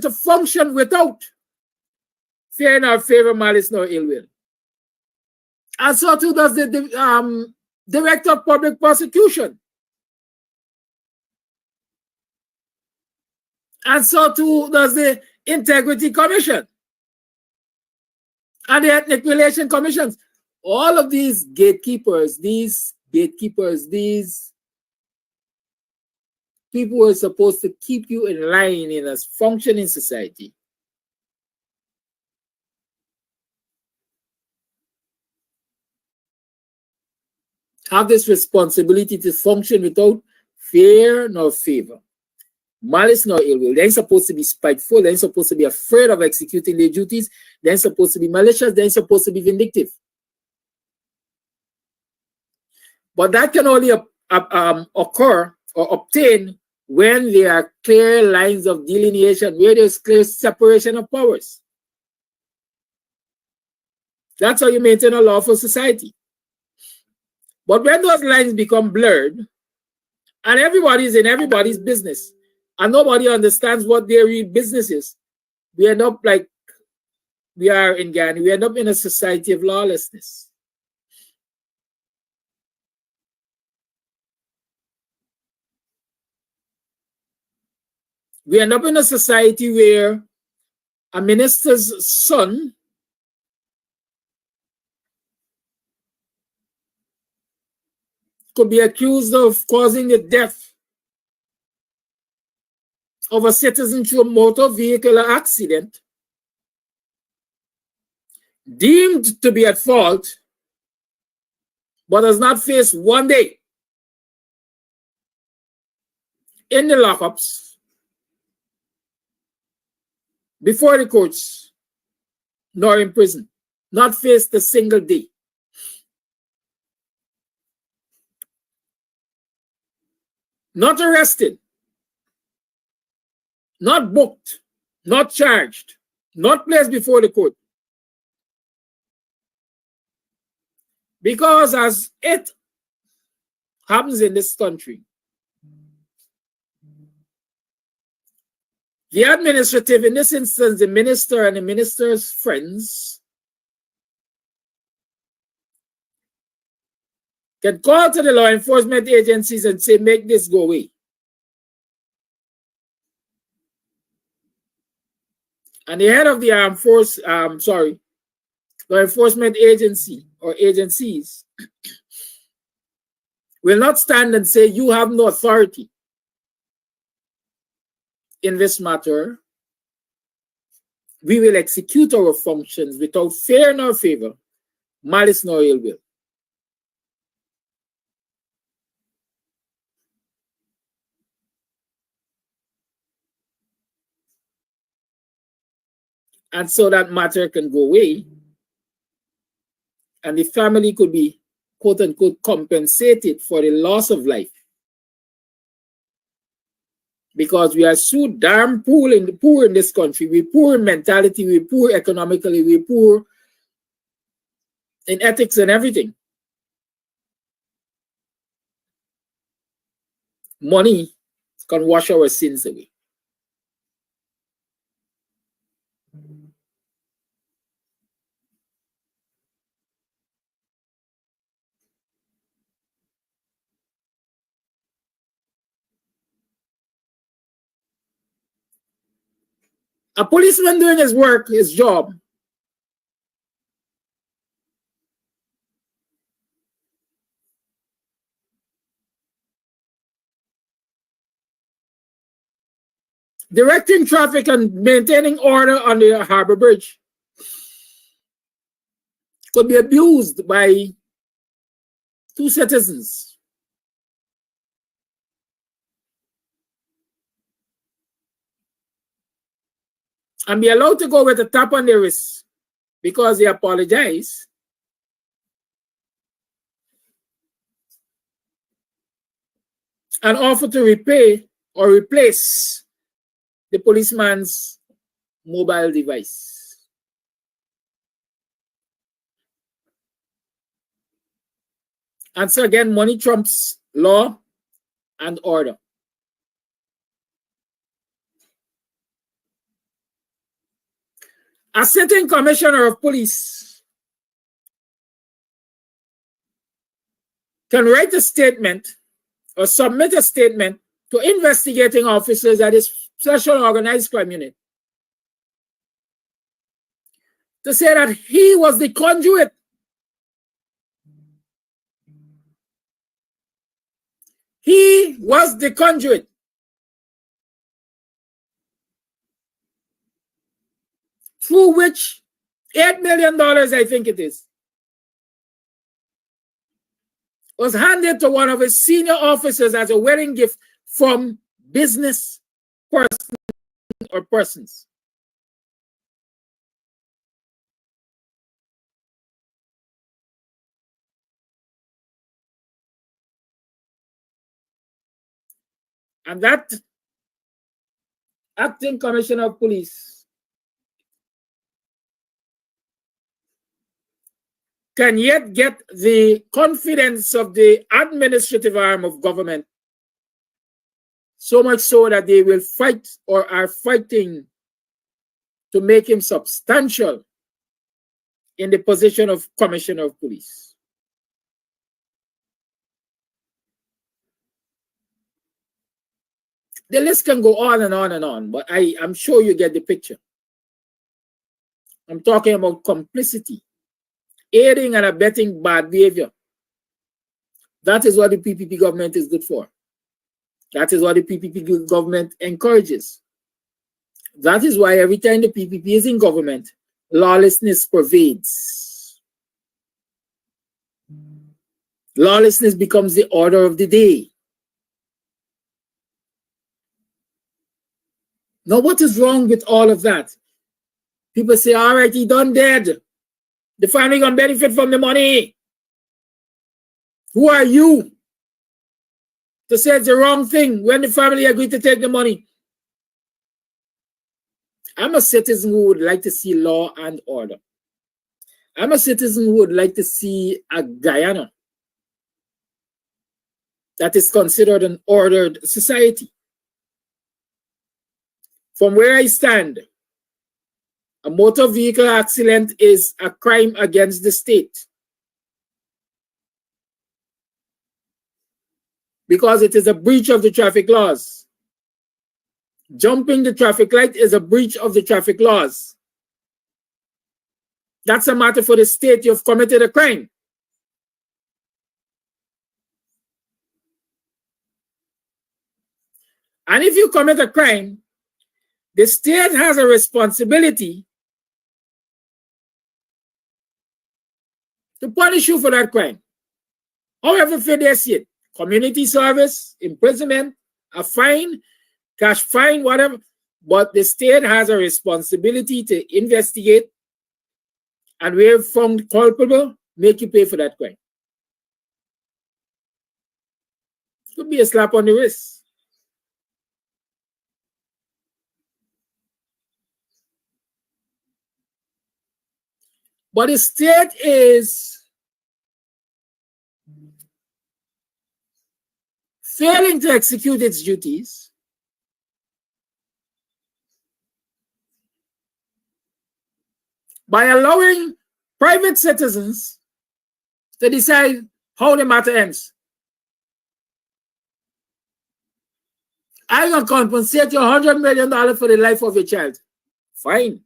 to function without fear nor favor, malice nor ill will. And so too does the Director of Public Prosecution. And so too does the Integrity Commission and the Ethnic Relation Commissions. All of these gatekeepers, these people who are supposed to keep you in line in a functioning society, have this responsibility to function without fear nor favor, malice nor ill will. They ain't supposed to be spiteful. They ain't supposed to be afraid of executing their duties. They ain't supposed to be malicious. They ain't supposed to be vindictive. But that can only occur or obtain when there are clear lines of delineation, where there's clear separation of powers. That's how you maintain a lawful society. But when those lines become blurred, and everybody's in everybody's business, and nobody understands what their real business is, we end up like we are in Guyana. We end up in a society of lawlessness. We end up in a society where a minister's son could be accused of causing the death of a citizen through a motor vehicle accident, deemed to be at fault, but has not faced one day in the lockups, before the courts, nor in prison, not faced a single day. Not arrested, not booked, not charged, not placed before the court. Because as it happens in this country, the administrative, in this instance, the minister and the minister's friends, can call to the law enforcement agencies and say, make this go away. And the head of the law enforcement agency or agencies will not stand and say, you have no authority in this matter. We will execute our functions without fear nor favor, malice nor ill will. And so that matter can go away, and the family could be, quote unquote, compensated for the loss of life. Because we are so damn poor in this country. We're poor in mentality, we're poor economically, we're poor in ethics and everything. Money can wash our sins away. A policeman doing his work, his job, directing traffic and maintaining order on the harbor bridge, could be abused by two citizens. And be allowed to go with a tap on their wrist because they apologize. And offer to repay or replace the policeman's mobile device. And so again, money trumps law and order. A sitting commissioner of police can write a statement or submit a statement to investigating officers at his special organized crime unit to say that he was the conduit. He was the conduit through which $8 million, I think it is, was handed to one of his senior officers as a wedding gift from business person or persons. And that acting commissioner of police can yet get the confidence of the administrative arm of government, so much so that they will fight or are fighting to make him substantial in the position of commissioner of police. The list can go on and on and on, but I'm sure you get the picture. I'm talking about complicity, aiding and abetting bad behavior. That is what the PPP government is good for. That is what the PPP government encourages. That is why every time the PPP is in government, lawlessness pervades. Lawlessness becomes the order of the day. Now, what is wrong with all of that? People say, all right, he done dead. The family gonna benefit from the money. Who are you to say it's the wrong thing when the family agreed to take the money? I'm a citizen who would like to see law and order. I'm a citizen who would like to see a Guyana that is considered an ordered society. From where I stand, a motor vehicle accident is a crime against the state because it is a breach of the traffic laws. Jumping the traffic light is a breach of the traffic laws. That's a matter for the state. You've committed a crime. And if you commit a crime, the state has a responsibility to punish you for that crime. However fair they see it. Community service, imprisonment, a fine, cash fine, whatever. But the state has a responsibility to investigate, and where found culpable, make you pay for that crime. Could be a slap on the wrist. But the state is failing to execute its duties by allowing private citizens to decide how the matter ends. I'm going to compensate you $100 million for the life of your child. Fine.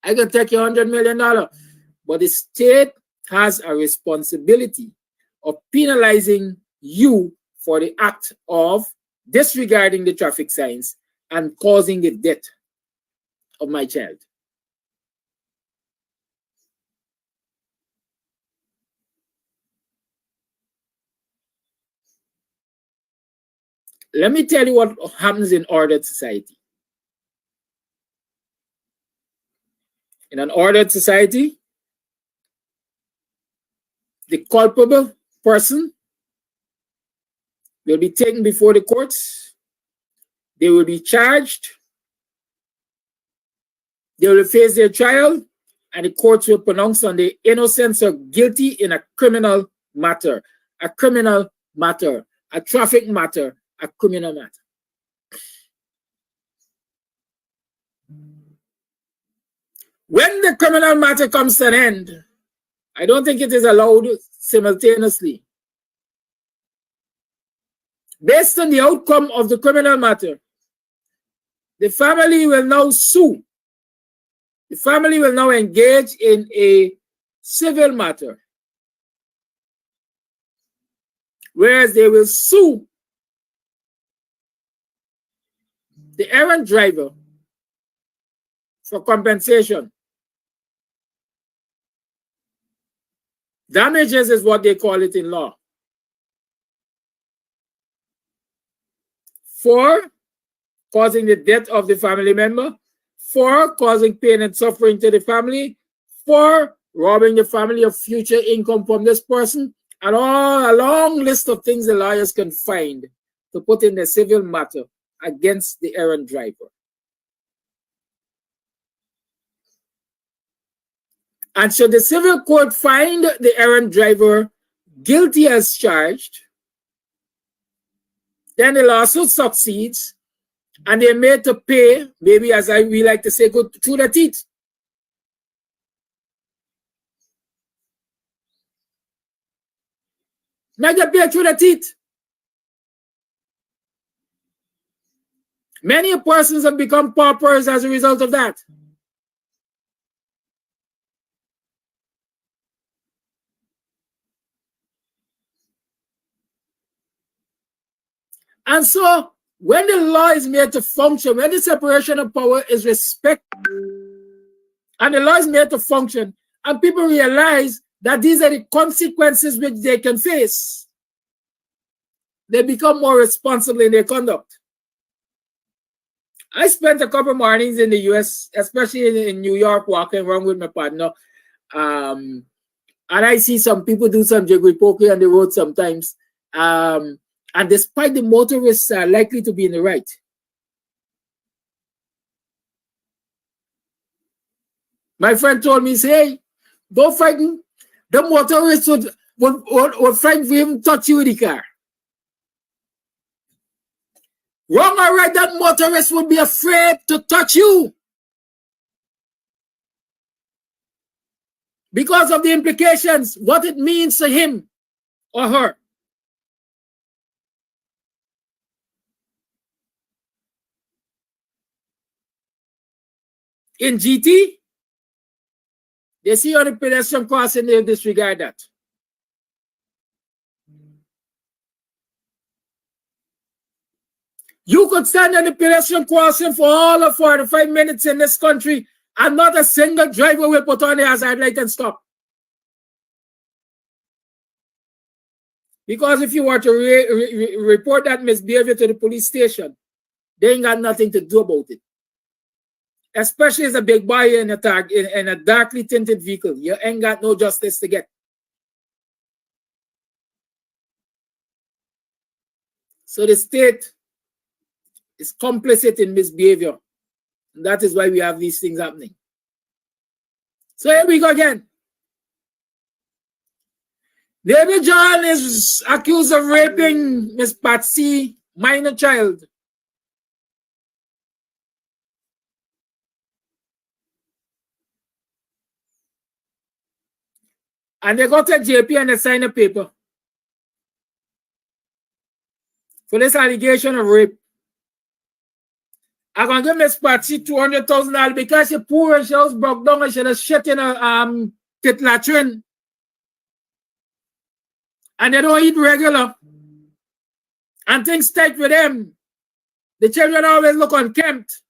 I can take you $100 million. But the state has a responsibility of penalizing you for the act of disregarding the traffic signs and causing the death of my child. Let me tell you what happens in ordered society. In an ordered society, the culpable person will be taken before the courts. They will be charged. They will face their trial, and the courts will pronounce on the innocence or guilty in a criminal matter, a criminal matter, a traffic matter, a criminal matter. When the criminal matter comes to an end, I don't think it is allowed simultaneously. Based on the outcome of the criminal matter, the family will now sue. The family will now engage in a civil matter, whereas they will sue the errant driver for compensation. Damages is what they call it in law. For causing the death of the family member, for causing pain and suffering to the family, for robbing the family of future income from this person, and a long list of things the lawyers can find to put in the civil matter against the errant driver. And should the civil court find the errant driver guilty as charged, then the lawsuit succeeds and they're made to pay, maybe as we like to say, go through the teeth. Make them pay through the teeth. Many persons have become paupers as a result of that. And so, when the law is made to function, when the separation of power is respected, and the law is made to function, and people realize that these are the consequences which they can face, they become more responsible in their conduct. I spent a couple mornings in the US, especially in New York, walking around with my partner. And I see some people do some jiggery pokery on the road sometimes. And despite the motorists are likely to be in the right, my friend told me, say, don't frighten. The motorists would frighten for him to touch you with the car. Wrong or right, that motorist would be afraid to touch you because of the implications, what it means to him or her. In GT, they see on the pedestrian crossing, they disregard that. You could stand on the pedestrian crossing for all of 45 minutes in this country and not a single driver will put on the hazard light and stop. Because if you were to report that misbehavior to the police station, they ain't got nothing to do about it. Especially as a big boy in a darkly tinted vehicle, you ain't got no justice to get. So the state is complicit in misbehavior. And that is why we have these things happening. So here we go again. David John is accused of raping Miss Patsy, minor child. And they got a JP and they signed a paper for this allegation of rape. I'm going to give Miss Patsy $200,000 because she poor and she was broke down and she had shit in her pit latrine. And they don't eat regular. And things tight with them. The children always look unkempt.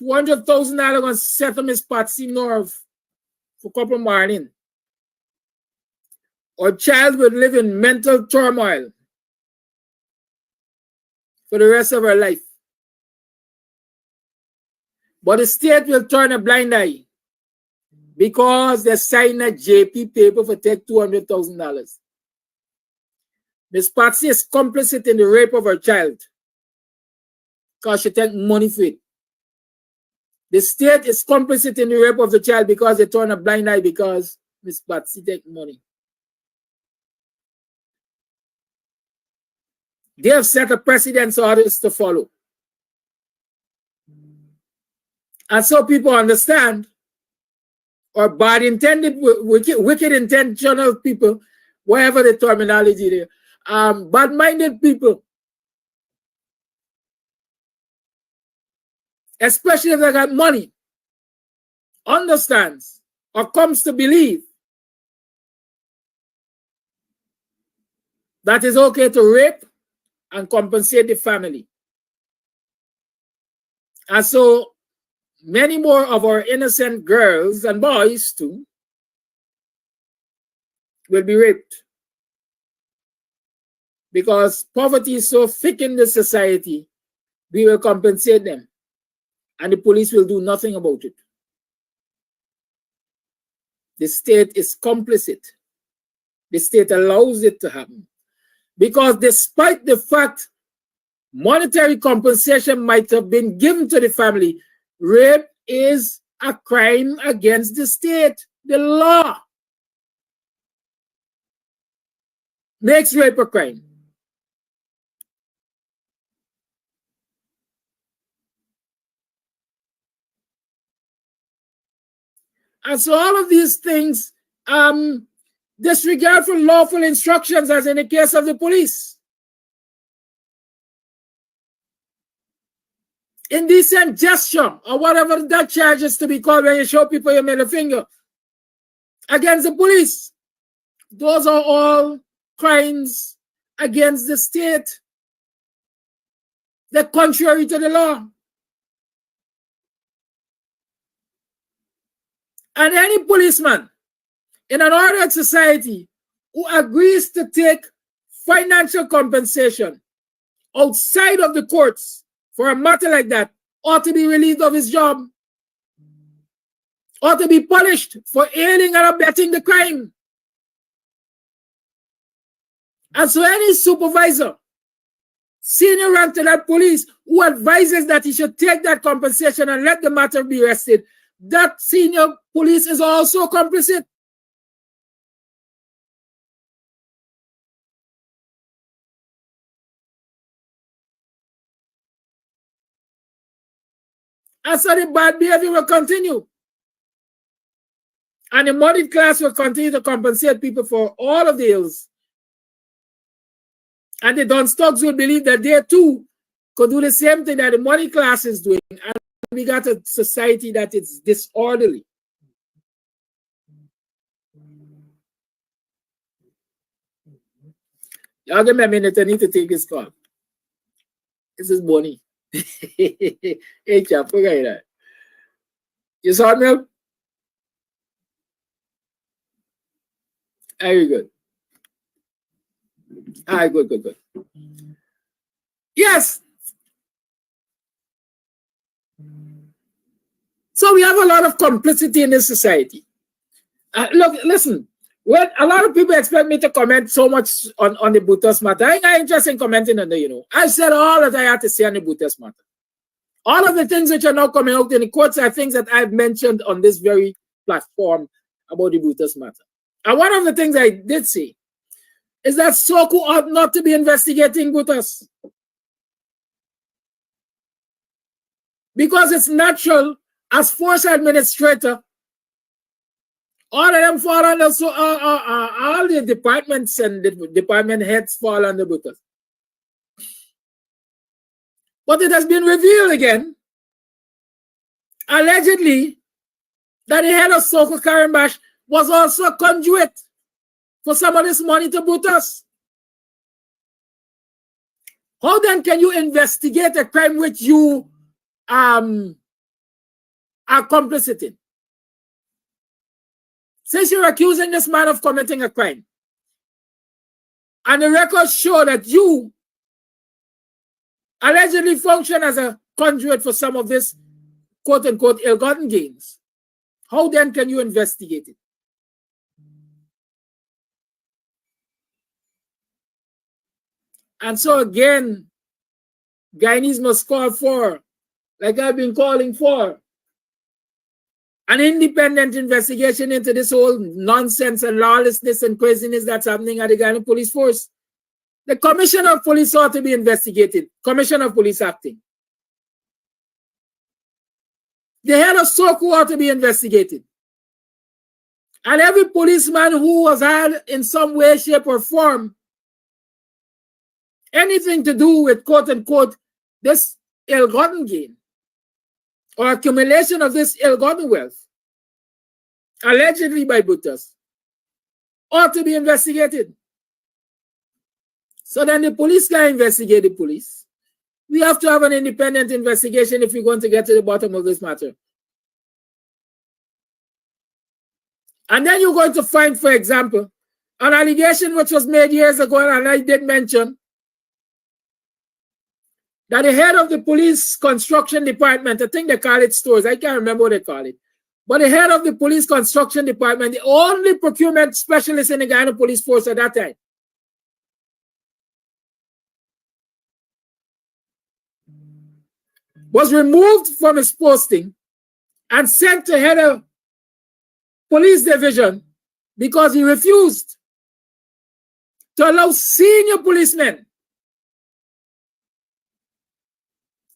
$200,000 going to settle Miss Patsy nerve for a couple morning. Or child would live in mental turmoil for the rest of her life. But the state will turn a blind eye because they signed a JP paper for take $200,000. Miss Patsy is complicit in the rape of her child because she take money for it. The state is complicit in the rape of the child because they turn a blind eye because Miss Patsy take money. They have set a precedent for others to follow. And so people understand, or bad intended, wicked intentional people, whatever the terminology there, bad-minded people, especially if they got money, understands or comes to believe that it's okay to rape and compensate the family. And so many more of our innocent girls and boys too will be raped, because poverty is so thick in the society. We will compensate them, and the police will do nothing about it. The state is complicit. The state allows it to happen, because despite the fact monetary compensation might have been given to the family, rape is a crime against the state. The law makes rape a crime. And so all of these things disregard for lawful instructions, as in the case of the police. Indecent gesture, or whatever that charge is to be called when you show people your middle finger against the police. Those are all crimes against the state. They're contrary to the law. And any policeman in an ordered society who agrees to take financial compensation outside of the courts for a matter like that ought to be relieved of his job, ought to be punished for aiding and abetting the crime. And so any supervisor, senior rank to that police, who advises that he should take that compensation and let the matter be arrested, that senior police is also complicit. And so the bad behavior will continue. And the moneyed class will continue to compensate people for all of the ills. And the Don Stokes will believe that they too could do the same thing that the money class is doing. And we got a society that is disorderly. Y'all give me a minute, I need to take this call. This is Bonnie. Hey, chap, look at that. You saw me? Very good. All right, good. Yes. So we have a lot of complicity in this society. Look, listen. Well, a lot of people expect me to comment so much on the Brutus matter. I'm not interested in commenting on the, I said all that I had to say on the Brutus matter. All of the things which are now coming out in the courts are things that I've mentioned on this very platform about the Brutus matter. And one of the things I did say is that SOCU ought not to be investigating Brutus, because it's natural as force administrator. All of them fall under, all the departments and the department heads fall under Brutus. But it has been revealed again, allegedly, that the head of SOCU, Karimbash, was also a conduit for some of this money to Brutus. How then can you investigate a crime which you are complicit in? Since you're accusing this man of committing a crime, and the records show that you allegedly function as a conduit for some of this quote-unquote ill-gotten gains, how then can you investigate it? And so again, Guyanese must call for, like I've been calling for, an independent investigation into this whole nonsense and lawlessness and craziness that's happening at the Guyana Police Force. The Commissioner of Police ought to be investigated. Commissioner of Police acting. The head of SOCO ought to be investigated. And every policeman who was had in some way, shape, or form anything to do with, quote unquote, this ill-gotten gain or accumulation of this ill-gotten wealth, allegedly by Brutus, ought to be investigated. So then the police can investigate the police. We have to have an independent investigation if we're going to get to the bottom of this matter. And then you're going to find, for example, an allegation which was made years ago, and I did mention, that the head of the police construction department, I think they call it stores, I can't remember what they call it, but the head of the police construction department, the only procurement specialist in the Guyana police force at that time, was removed from his posting and sent to head of police division because he refused to allow senior policemen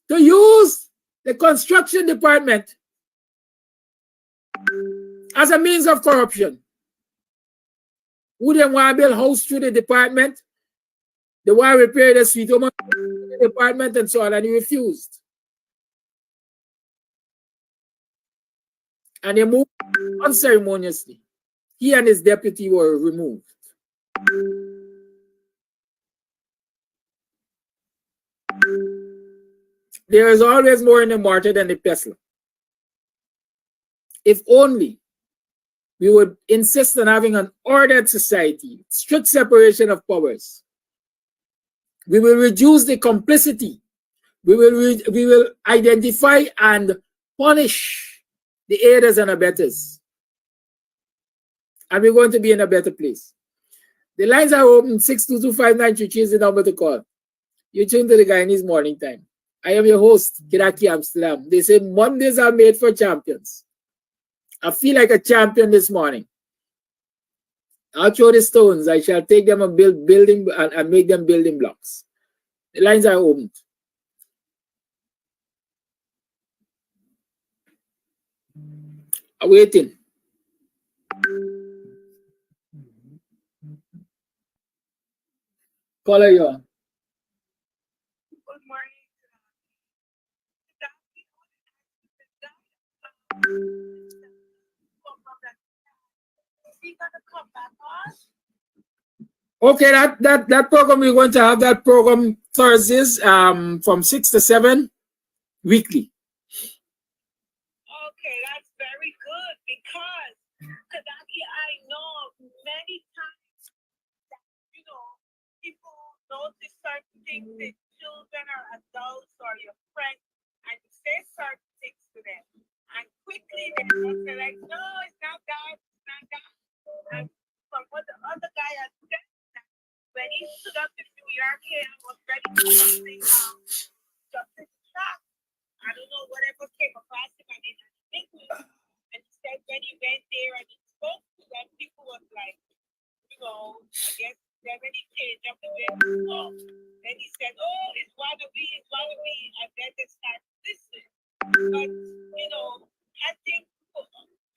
to use the construction department as a means of corruption. Who didn't want to build a house through the department? They want to repair the street home the department and so on, and he refused. And they moved unceremoniously. He and his deputy were removed. There is always more in the mortar than the pestle. If only we would insist on having an ordered society, strict separation of powers, we will reduce the complicity. We will identify and punish the aiders and abettors. And we're going to be in a better place. The lines are open. 6225933 is the number to call. You tune to the Guyanese Morning Time. I am your host, Kiraki Amsterdam. They say Mondays are made for champions. I feel like a champion this morning. I'll throw the stones. I shall take them and building and make them building blocks. The lines are open. I'm waiting. Caller, you on. Good morning. Okay, that program, we're going to have that program Thursdays from 6 to 7 weekly. Okay, that's very good because Kadaki, I know many times that, people notice certain things that children or adults or your friends and you say certain things to them. And quickly they just say like, no, it's not that, it's not that. And from what the other guy has said, when he stood up in New York here and was ready to say, just in the track. I don't know whatever came across him and he didn't think with him. And he said when he went there and he spoke to them, people was like, I guess there any change of the way to talk. Then he said, oh, it's one of me, and then they start listening. But, I think,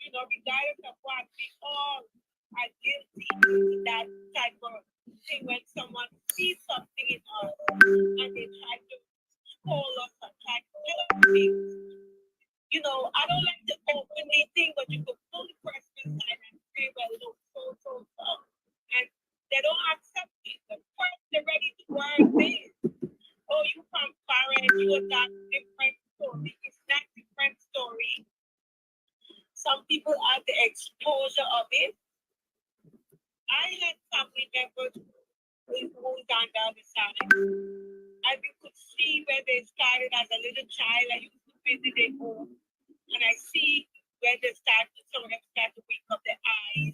regardless of what, we all are guilty of that type of thing when someone sees something in us and they try to call us or try to do things. I don't like to openly think, but you could pull the person aside and say, well, look, so. And they don't accept it. The first they're ready to word this. Oh, you from foreign, you are that different story. It's not different story. Some people have the exposure of it. I had family members who moved on the other side. And you could see where they started as a little child. I used to visit their home. And I see where some of them start to wake up their eyes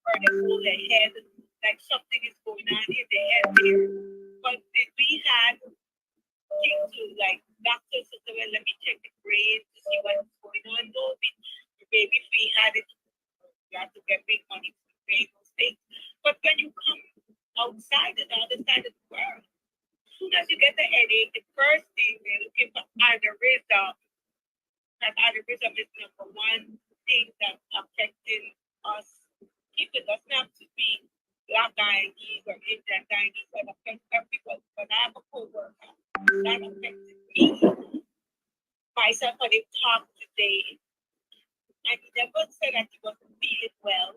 or they hold their head like something is going on in their head there. But we had things to like doctors to say, well, let me check the brain to see what's going on. No, the baby fee had it. You have to get big money to pay those things. But when you come outside the other side of the world, as soon as you get the headache, the first thing they're looking for either is that aneurysm is number one thing that's affecting us. People doesn't have to be Black Guyanese or Indian Guyanese, that affects everybody. But I have a co-worker that affected me, myself, when he talked today, and he never said that he wasn't feeling well.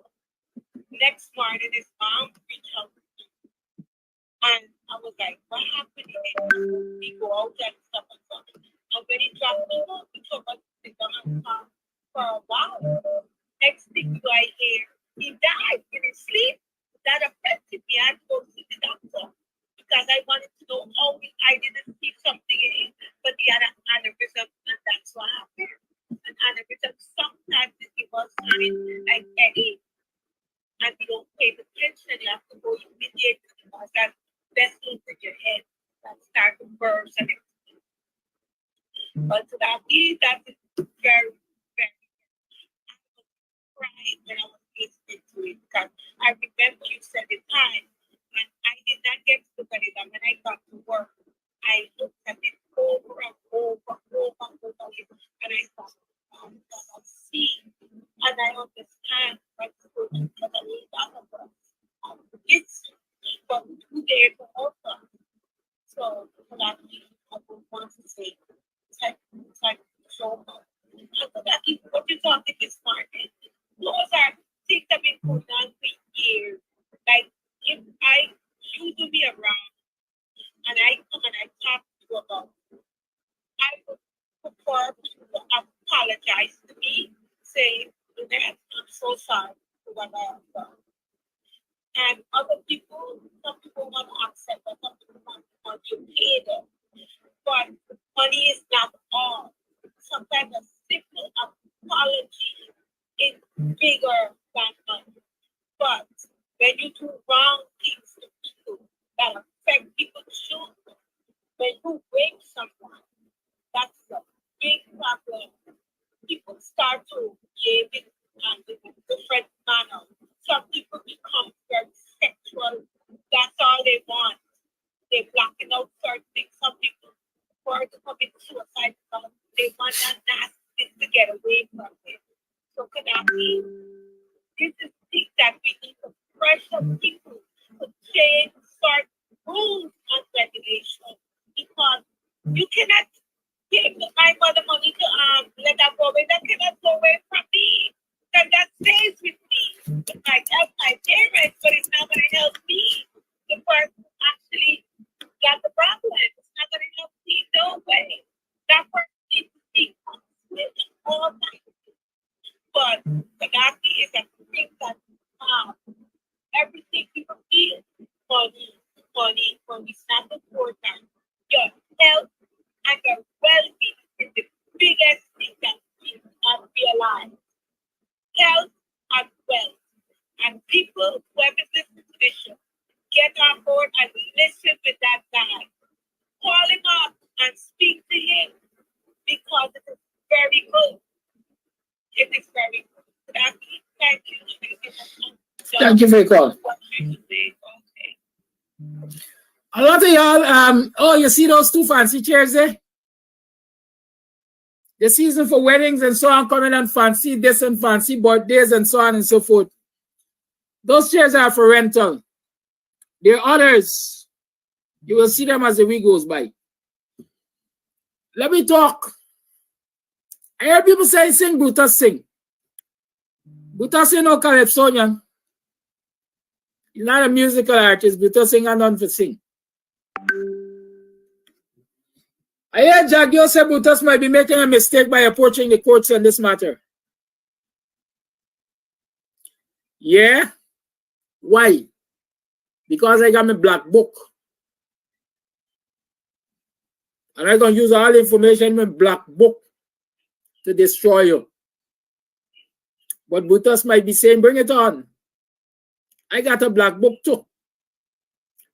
Next morning, his mom reached out to me, and I was like, what happened? He go out and stuff and stuff. And when he dropped me off, he took us to sit down and talk for a while. Next thing I hear, he died in his sleep. That affected me. I had to go see the doctor because I wanted to know how I didn't see something in him, but he had an aneurysm, and that's what happened. An aneurysm sometimes it gives us like headache, and you don't pay attention. You have to go immediately because that's vessels in your head that start to burst and everything. But to that is very, very. I was crying when I was listening to it because I remember you said the time, and I did not get to look at it. And when I got to work, I looked at it over and over again, and I thought, I see, and I understand what's going on. But I mean, it's for 2 days also. So that I would want to say, thank you so much. And so that is what you're talking this morning. Those are things that have been going on for years. Like if you do me around and I come and I talk to you about, I would prefer you to apologize to me, saying, I'm so sorry for what I have done. And other people, some people want to accept that, some people want to pay them. But money is not all. Sometimes a simple apology is bigger than money. But when you do wrong things to people that affect people's children, when you rape someone, that's a big problem. People start to behave in a different manner. Some people become very sexual. That's all they want. They're blocking out certain things. Some people prefer to commit suicide because they want that nasty to get away from it. So Kanaki, this is things that we need to pressure people to change certain rules and regulations, because you cannot give my mother money to let her go away. That cannot go away from me. That stays with me. It might help my parents, but it's not going to help me. The person actually got the problem. It's not going to help me no way. That person needs to be with all time. But Gaddafi is a thing that everything people feel, money is not important. Your health and your well-being is the biggest thing that we not realize. Health and wealth. And people who have been listening to this show, get on board and listen with that guy. Call him up and speak to him, because it is very good. It is very good. Thank you. Thank you for your call. Okay. A lot of y'all, oh, you see those two fancy chairs there? The season for weddings and so on coming, and fancy this and fancy birthdays and so on and so forth. Those chairs are for rental. There are others. You will see them as the week goes by. Let me talk. I hear people say, sing, Brutus, sing. Brutus ain't no calypsonian. He's not a musical artist. Brutus ain't got none for sing. I hear Jagio say Brutus might be making a mistake by approaching the courts on this matter. Yeah? Why? Because I got my black book. And I'm going to use all the information in my black book to destroy you. But Brutus might be saying, bring it on. I got a black book too.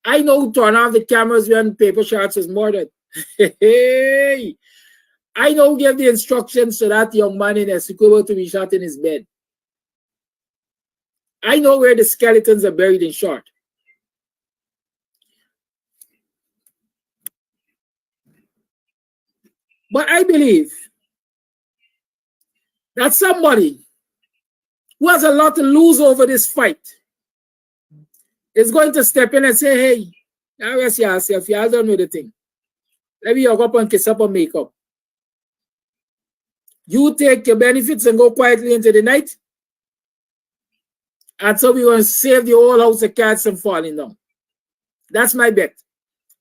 I know who turn off the cameras when paper shots is murdered. Hey, I know who gave the instructions to that young man in Essequibo to be shot in his bed. I know where the skeletons are buried in short. But I believe that somebody who has a lot to lose over this fight is going to step in and say, hey, now rest yourself, y'all don't know the thing. Let me up and kiss up and make up. You take your benefits and go quietly into the night. And so we're going to save the whole house of cards from falling down. That's my bet.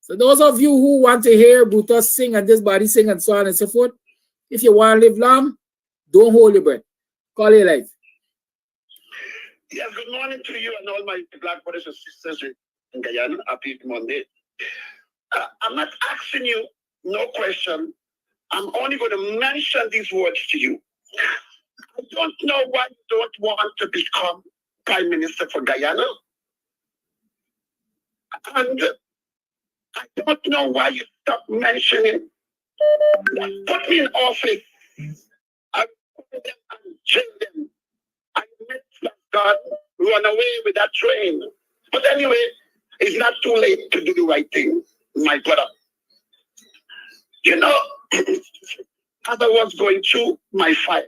So those of you who want to hear Brutus sing and this body sing and so on and so forth, if you want to live long, don't hold your breath. Call your life. Yes, good morning to you and all my black brothers and sisters in Guyana. Happy Monday. I'm not asking you no question. I'm only going to mention these words to you. I don't know why you don't want to become Prime Minister for Guyana. And I don't know why you stop mentioning that put me in office. I put them and jail them. I made God run away with that train. But anyway, it's not too late to do the right thing, my brother. You know, as I was going through my files,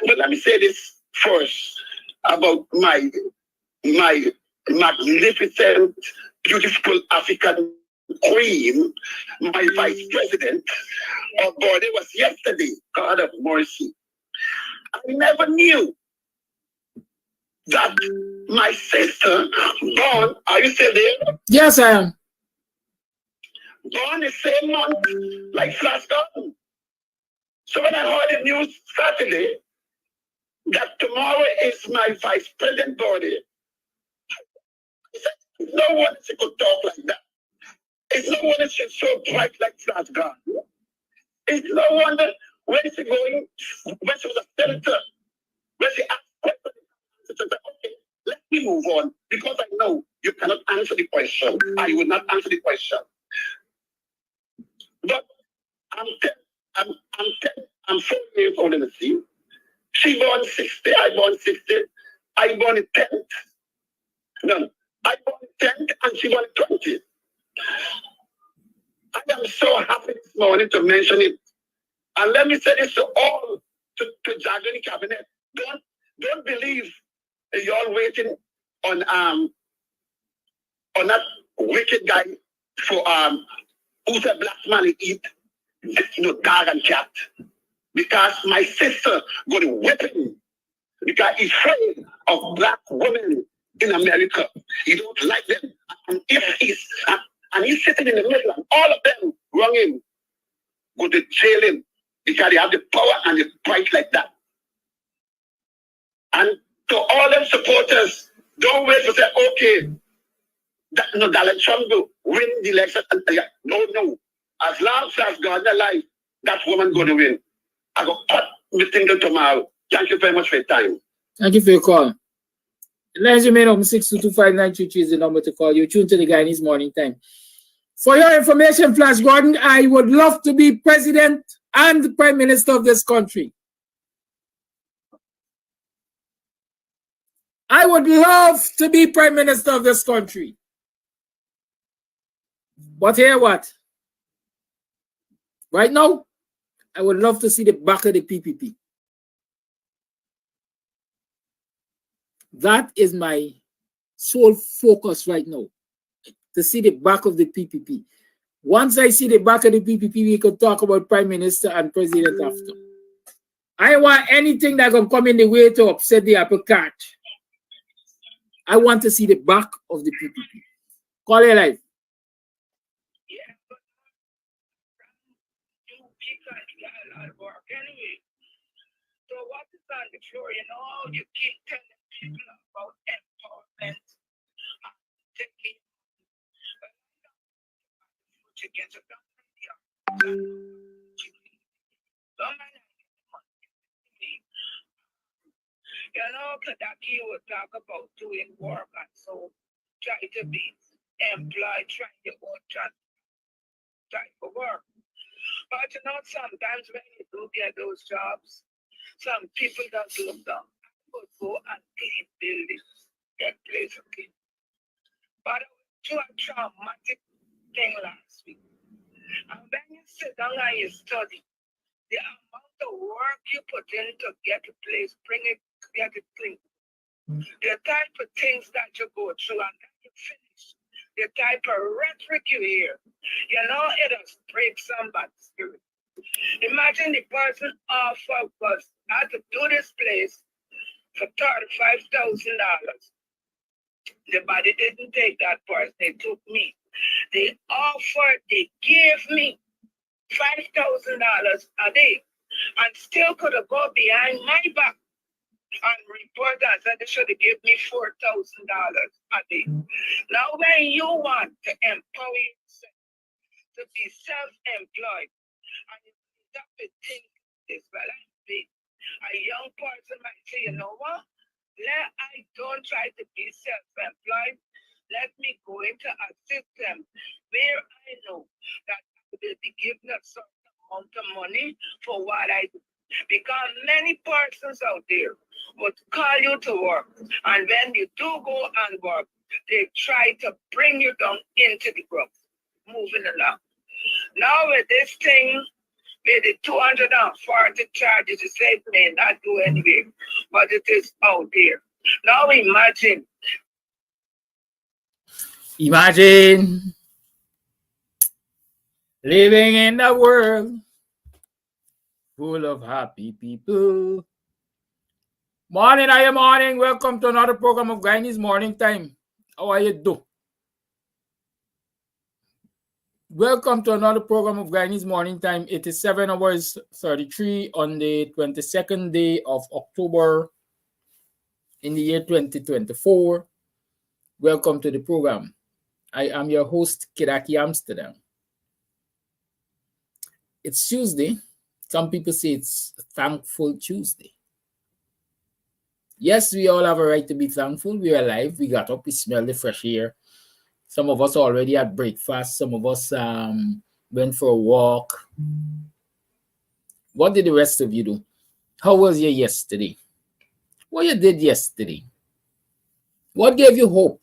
but let me say this first about my magnificent, beautiful African queen, my vice president. Oh God, it was yesterday. God of mercy. I never knew that my sister, born, are you still there? Yes, I am. Born the same month like Flash Gordon. So when I heard the news Saturday that tomorrow is my vice president birthday, I said, no one could talk like that. It's no wonder she's so bright like Flash Gordon. It's no wonder when she going, when she was a senator, when she asked questions, she said, okay, let me move on because I know you cannot answer the question. I will not answer the question. But I'm 4 years older than she. She born 60, I born 60. I born in 10th. No, I born in 10th and she born in 20. I am so happy this morning to mention it. And let me say this to all, to Jagani cabinet. Don't believe you're waiting on that wicked guy for who's a black man to eat, dog and cat. Because my sister got to whip him because he's afraid of black women in America. He don't like them. And if he's sitting in the middle and all of them wrong him, go to jail him because they have the power and the right like that. And to all them supporters, don't wait to say, okay, Donald Trump will win the election. No. As long as God alive, that woman going to win. I go cut the thing tomorrow. Thank you very much for your time. Thank you for your call. Lines remain open. 6225933 is the number to call. You tune to the Guyanese Morning Time. For your information, Flash Gordon, I would love to be president and prime minister of this country. I would love to be prime minister of this country. But hear what? Right now, I would love to see the back of the PPP. That is my sole focus right now, to see the back of the PPP. Once I see the back of the PPP, we can talk about prime minister and president after. I want anything that can come in the way to upset the apple cart. I want to see the back of the PPP. Call your life. Anyway, so what is on the floor? You know, you keep telling people about empowerment, taking against the you know, Kadaki would talk about doing work and so try to be employed, trying to type of work. But you know, sometimes when you do get those jobs, some people just look down. Would go and clean buildings, get places clean. But I went through a traumatic thing last week. And when you sit down and you study, The amount of work you put in to get a place, bring it, get it clean. The type of things that you go through and then you finish. The type of rhetoric you hear. You know, it does break somebody's spirit. Imagine the person offered was had to do this place for $35,000. The body didn't take that person, they took me. They offered, they gave me $5,000 a day and still could have gone behind my back and report that they should have given me $4,000 a day. Now, when you want to empower yourself to be self-employed, and you stop to think this, well, I'm big. A young person might say, you know what? I don't try to be self-employed. Let me go into a system where I know that I will be given a certain amount of money for what I do. Because many persons out there would call you to work, and when you do go and work, they try to bring you down into the growth. Moving along. Now with this thing, with the 240 charges, you say it may not go anywhere, but it is out there. Now imagine. Imagine living in a world full of happy people. Morning, morning. Welcome to another program of Guyanese Morning Time. How are you doing? Welcome to another program of Guyanese Morning Time. It is 7 hours 33 on the 22nd day of October in the year 2024. Welcome to the program. I am your host, Kiraki Amsterdam. It's Tuesday. Some people say it's Thankful Tuesday. Yes, we all have a right to be thankful. We're alive. We got up. We smell the fresh air. Some of us already had breakfast. Some of us went for a walk. What did the rest of you do? How was your yesterday? What you did yesterday? What gave you hope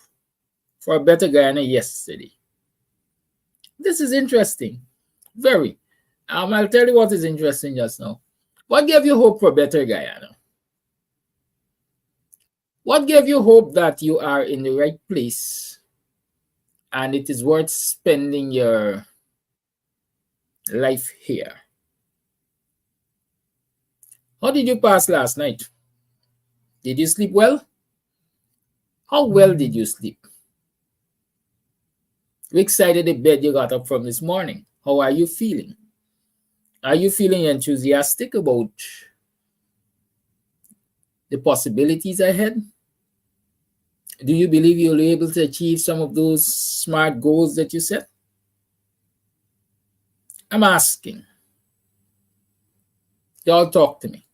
for a better Guyana yesterday? This is interesting. Very. I'll tell you what is interesting just now. What gave you hope for a better Guyana? What gave you hope that you are in the right place and it is worth spending your life here? How did you pass last night? Did you sleep well? How well did you sleep? Which side of the bed you got up from this morning? How are you feeling? Are you feeling enthusiastic about the possibilities ahead? Do you believe you'll be able to achieve some of those smart goals that you set? I'm asking. Y'all talk to me.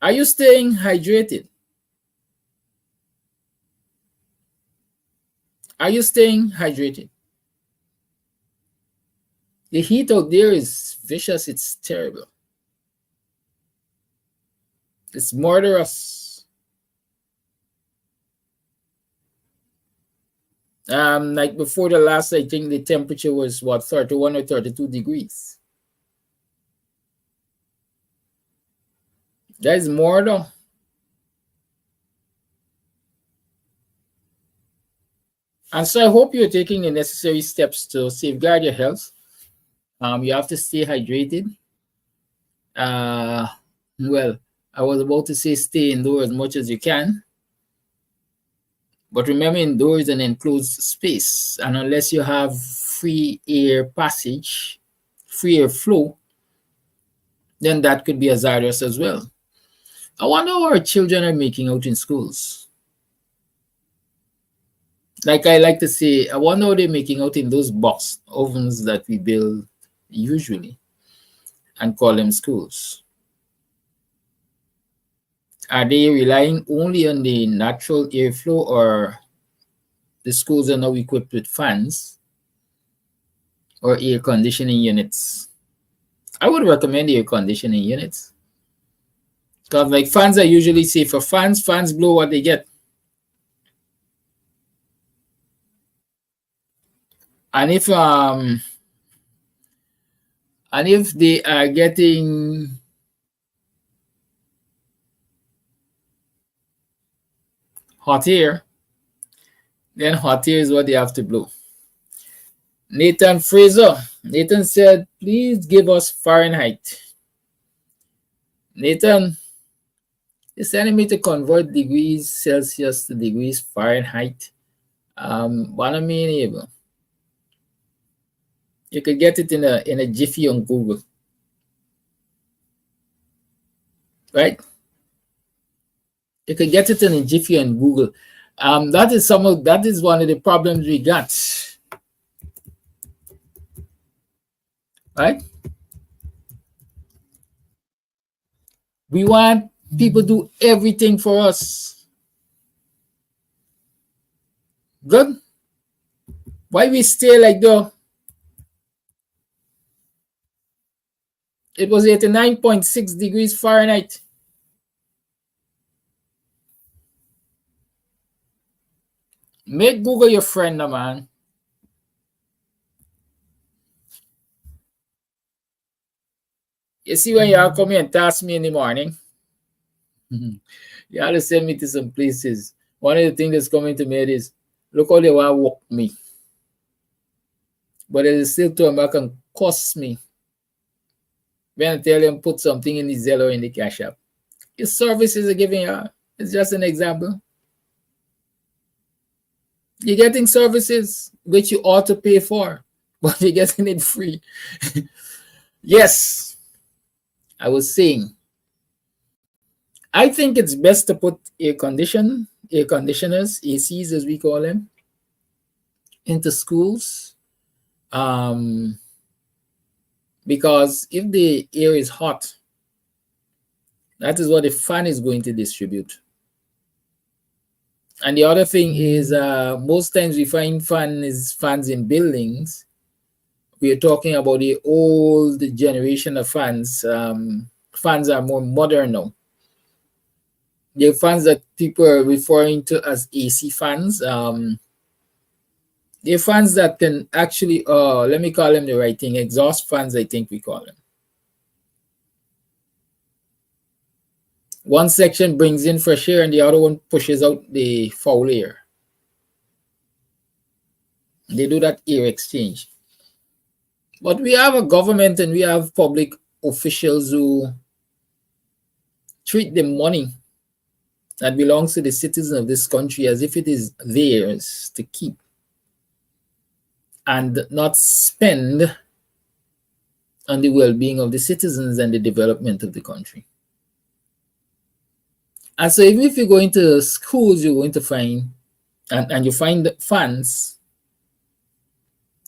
Are you staying hydrated? Are you staying hydrated? The heat out there is vicious. It's terrible. It's murderous. Like before the last, I think the temperature was 31 or 32 degrees. That is more though. And so I hope you're taking the necessary steps to safeguard your health. You have to stay hydrated. Well, I was about to say stay indoors as much as you can. But remember, indoors an enclosed space. And unless you have free air passage, free air flow, then that could be hazardous as well. I wonder how our children are making out in schools. Like I like to say, I wonder how they're making out in those box ovens that we build usually and call them schools. Are they relying only on the natural airflow, or the schools are now equipped with fans or air conditioning units? I would recommend air conditioning units. Because like fans are usually safe for fans blow what they get. And And if they are getting hot air, then hot air is what they have to blow. Nathan Fraser. Nathan said, please give us Fahrenheit. Nathan, is sending me to convert degrees Celsius to degrees Fahrenheit. What I mean, you could get it in a jiffy on Google, right? You could get it in a jiffy on Google. That is one of the problems we got, right? We want people to do everything for us. Good. Why we stay like though? It was 89.6 degrees Fahrenheit. Make Google your friend, man. You see, when you all come here and task me in the morning, you have to send me to some places. One of the things that's coming to me is, look how they want to walk me. But it is still turn back and cost me. When I tell them put something in the Zelle or in the Cash App. Your services are giving you, it's just an example. You're getting services which you ought to pay for, but you're getting it free. Yes, I was saying, I think it's best to put air conditioners, ACs as we call them, into schools. Because if the air is hot, that is what the fan is going to distribute. And the other thing is, most times we find fans in buildings. We are talking about the old generation of fans. Fans are more modern now. The fans that people are referring to as AC fans, they're fans that can actually, let me call them the right thing, exhaust fans, I think we call them. One section brings in fresh air and the other one pushes out the foul air. They do that air exchange. But we have a government and we have public officials who treat the money that belongs to the citizens of this country as if it is theirs to keep and not spend on the well-being of the citizens and the development of the country. And so even if you go into schools, you're going to find, and you find funds,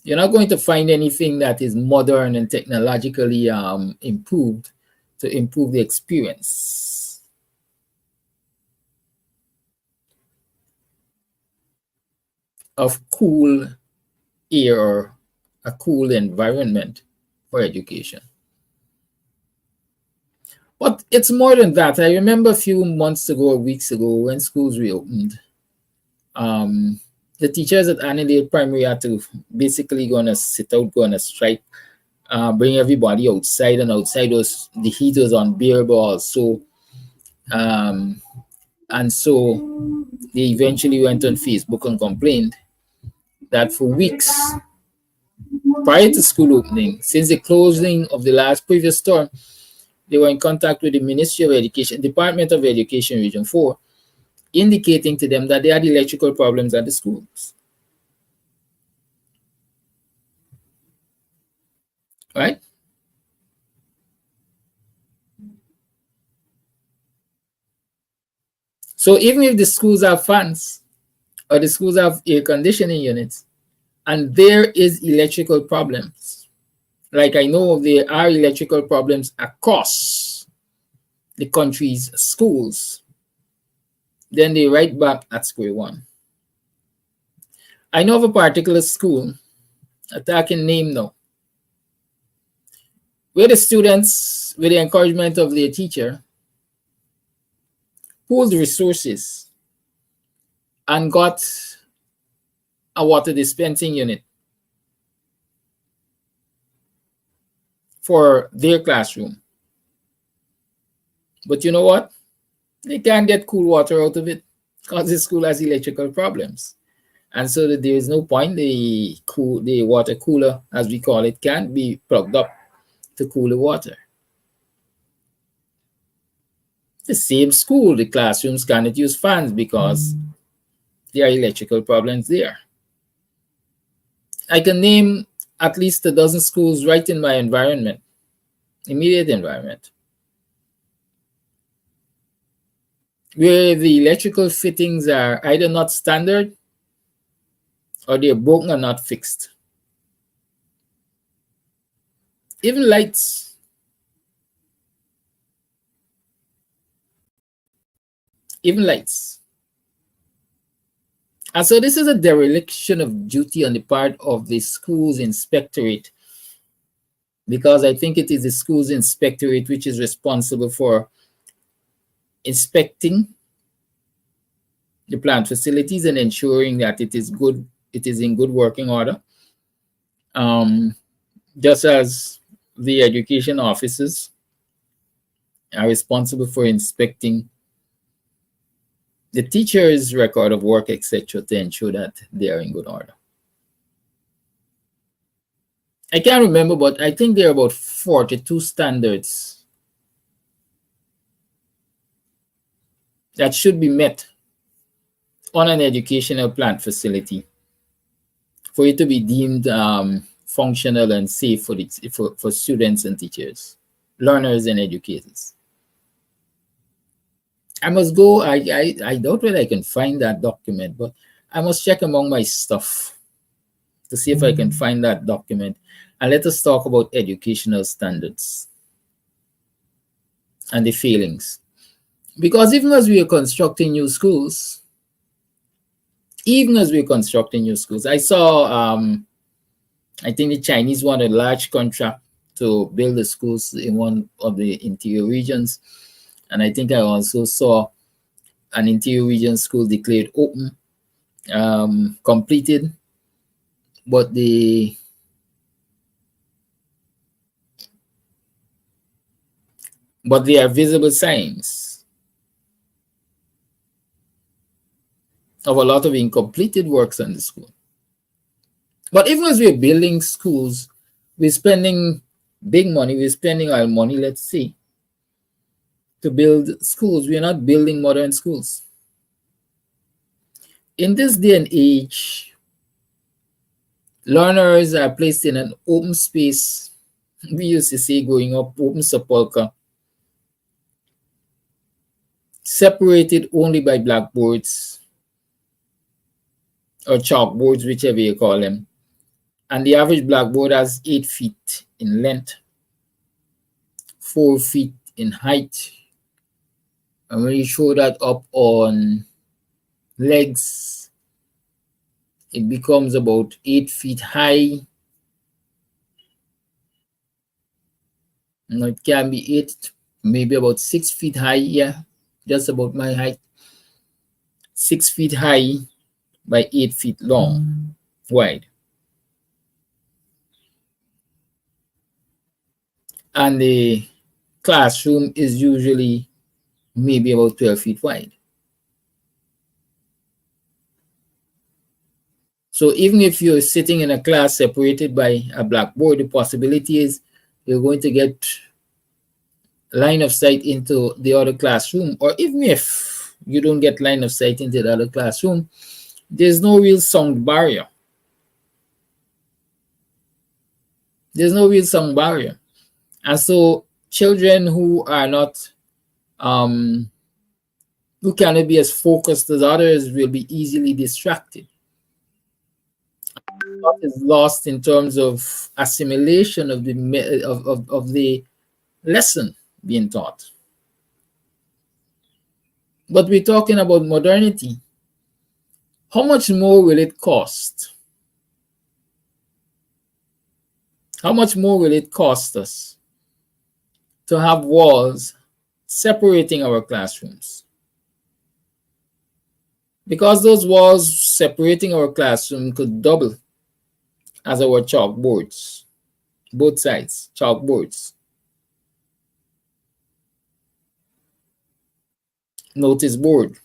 you're not going to find anything that is modern and technologically improved to improve the experience. Of cool air or a cool environment for education. But it's more than that. I remember a few months ago or weeks ago when schools reopened, the teachers at Annandale Primary had to basically gonna sit out, gonna strike, bring everybody outside, and outside the heat was unbearable. So, and so they eventually went on Facebook and complained that for weeks prior to school opening, since the closing of the previous term, they were in contact with the Ministry of Education, Department of Education Region 4, indicating to them that they had electrical problems at the schools. Right? So even if the schools have fans or the schools have air conditioning units and there is electrical problems, like I know there are electrical problems across the country's schools, then they're right back at square one. I know of a particular school, I can name now, where the students, with the encouragement of their teacher, pooled resources and got a water dispensing unit for their classroom. But you know what? They can't get cool water out of it because the school has electrical problems. And so that there is no point the water cooler, as we call it, can't be plugged up to cool the water. The same school, the classrooms cannot use fans because there are electrical problems there. I can name at least a dozen schools right in my environment, immediate environment, where the electrical fittings are either not standard or they're broken or not fixed. Even lights. Even lights. And so this is a dereliction of duty on the part of the school's inspectorate, because I think it is the school's inspectorate which is responsible for inspecting the plant facilities and ensuring that it is good, it is in good working order. Just as the education officers are responsible for inspecting the teacher's record of work, etc., to ensure that they are in good order. I can't remember, but I think there are about 42 standards that should be met on an educational plant facility for it to be deemed functional and safe for students and teachers, learners and educators. I must go, I doubt whether I can find that document, but I must check among my stuff to see if I can find that document. And let us talk about educational standards and the failings. Because even as we are constructing new schools, I saw, I think the Chinese won a large contract to build the schools in one of the interior regions. And I think I also saw an interior region school declared open, completed, but there are visible signs of a lot of incompleted works on the school. But even as we're building schools, we're spending big money, we're spending our money, let's say, to build schools. We're not building modern schools. In this day and age, learners are placed in an open space. We used to say growing up, open sepulchre, separated only by blackboards or chalkboards, whichever you call them. And the average blackboard has 8 feet in length, 4 feet in height. And when you show that up on legs, it becomes about 8 feet high. It can be 8, maybe about 6 feet high. Yeah, just about my height. 6 feet high by 8 feet long, wide. And the classroom is usually maybe about 12 feet wide. So even if you're sitting in a class separated by a blackboard, the possibility is you're going to get line of sight into the other classroom. Or even if you don't get line of sight into the other classroom, there's no real sound barrier. There's no real sound barrier. And so children who are not, who cannot be as focused as others will be easily distracted. What is lost in terms of assimilation of the lesson being taught. But we're talking about modernity. How much more will it cost? How much more will it cost us to have walls separating our classrooms? Because those walls separating our classroom could double as our chalkboards. both sides, chalkboards. Notice board.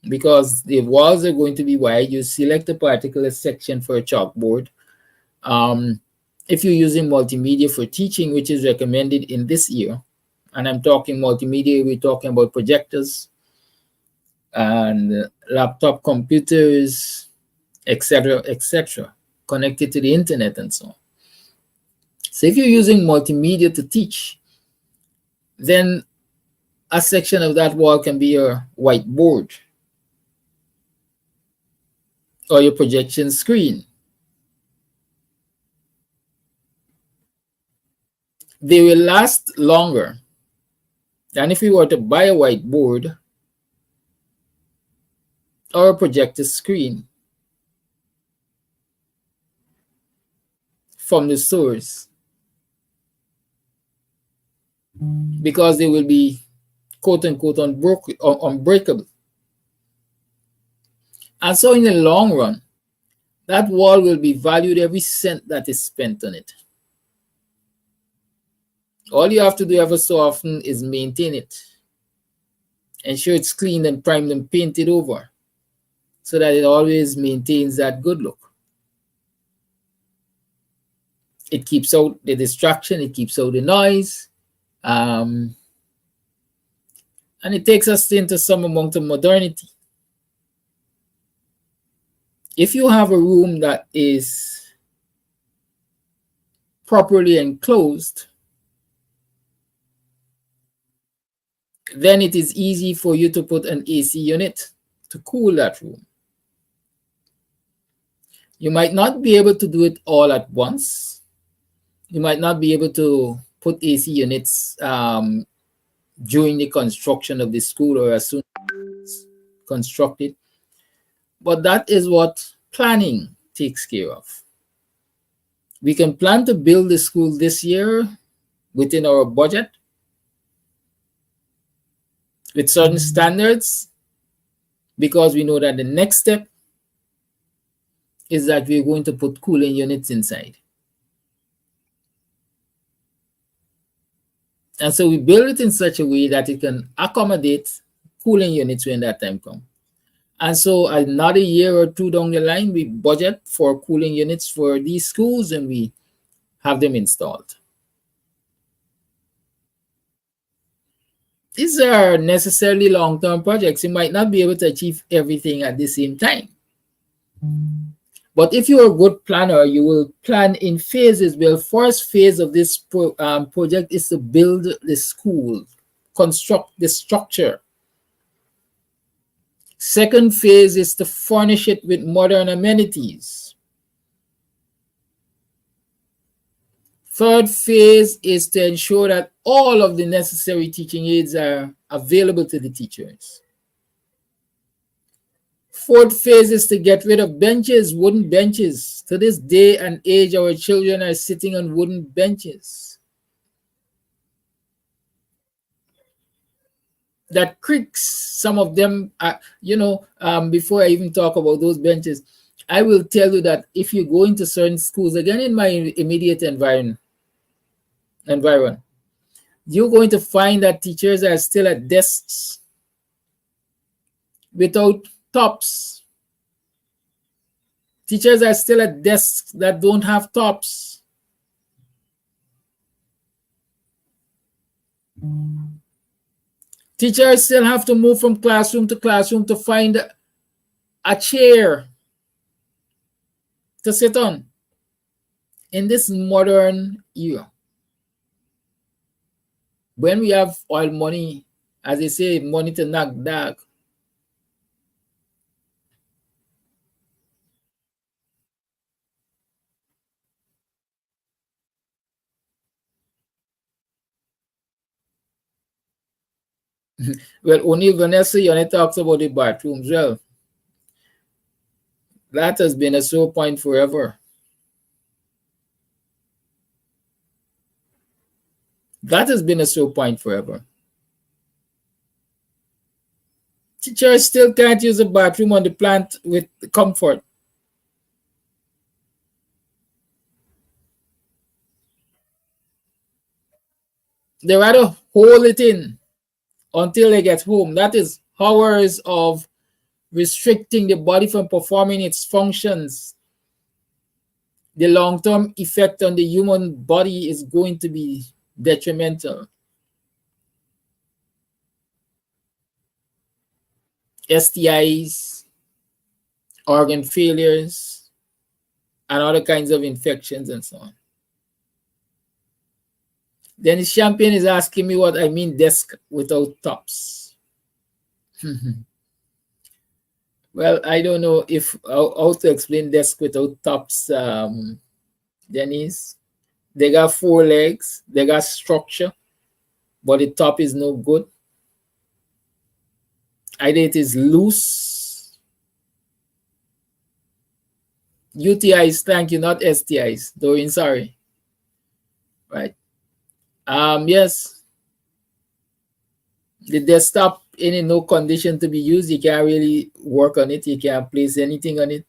Because the walls are going to be wide, you select a particular section for a chalkboard. If you're using multimedia for teaching, which is recommended in this year, and I'm talking multimedia, we're talking about projectors and laptop computers, etc., connected to the internet and so on. So if you're using multimedia to teach, then a section of that wall can be your whiteboard or your projection screen. They will last longer than if you were to buy a whiteboard or a projector screen from the source, because they will be quote unquote unbreakable. And so in the long run, that wall will be valued every cent that is spent on it. All you have to do ever so often is maintain it. Ensure it's cleaned and primed and painted over so that it always maintains that good look. It keeps out the distraction, it keeps out the noise, and it takes us into some amount of modernity. If you have a room that is properly enclosed, then it is easy for you to put an AC unit to cool that room. You might not be able to do it all at once. You might not be able to put AC units during the construction of the school or as soon as it's constructed. But that is what planning takes care of. We can plan to build the school this year within our budget with certain standards, because we know that the next step is that we're going to put cooling units inside. And so we build it in such a way that it can accommodate cooling units when that time comes. And so another year or two down the line, we budget for cooling units for these schools and we have them installed. These are necessarily long-term projects. You might not be able to achieve everything at the same time. But if you're a good planner, you will plan in phases. Well, first phase of this project is to build the school, construct the structure. Second phase is to furnish it with modern amenities. Third phase is to ensure that all of the necessary teaching aids are available to the teachers. Fourth phase is to get rid of benches, wooden benches. To this day and age, our children are sitting on wooden benches that creaks. Some of them, before I even talk about those benches, I will tell you that if you go into certain schools, again in my immediate environment, you're going to find that teachers are still at desks without tops. Teachers are still at desks that don't have tops. Teachers still have to move from classroom to classroom to find a chair to sit on in this modern era. When we have oil money, as they say, money to knock dark, well, only Vanessa Yone talks about the bathrooms. Well, that has been a sore point forever. That has been a sore point forever. Teachers still can't use a bathroom on the plant with comfort. They rather hold it in until they get home. That is hours of restricting the body from performing its functions. The long-term effect on the human body is going to be detrimental. STIs, organ failures, and other kinds of infections and so on. Dennis Champion is asking me what I mean desk without tops. Well, I don't know if how to explain desk without tops, Dennis. They got 4 legs, they got structure, but the top is no good. Either it is loose. UTIs, thank you, not STIs. Doreen, sorry. Right. Yes. The desktop in no condition to be used. You can't really work on it. You can't place anything on it.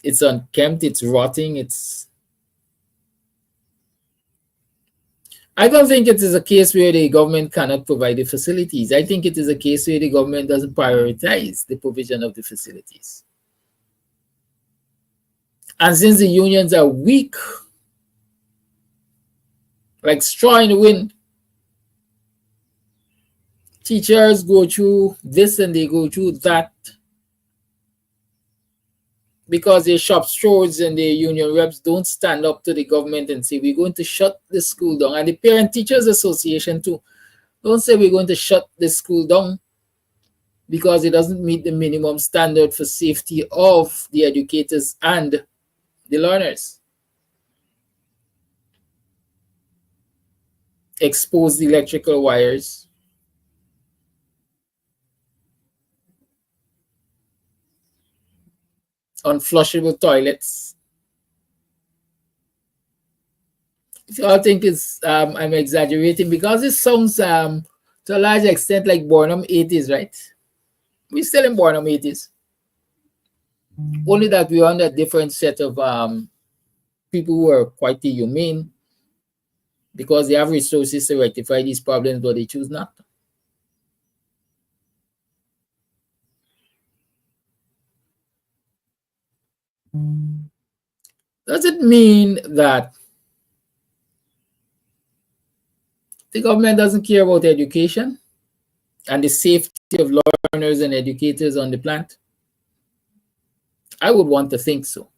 It's unkempt. It's rotting. I don't think it is a case where the government cannot provide the facilities. I think it is a case where the government doesn't prioritize the provision of the facilities. And since the unions are weak, like straw in the wind, teachers go through this and they go through that because their shop stewards and their union reps don't stand up to the government and say, we're going to shut the school down. And the Parent Teachers Association too, don't say we're going to shut the school down because it doesn't meet the minimum standard for safety of the educators and the learners. Expose the electrical wires. Unflushable toilets. If you all think it's I'm exaggerating, because it sounds to a large extent like Barnum 80s, right? We're still in Barnum 80s. Only that we're under a different set of people who are quite humane because they have resources to rectify these problems, but they choose not to. Does it mean that the government doesn't care about education and the safety of learners and educators on the plant? I would want to think so.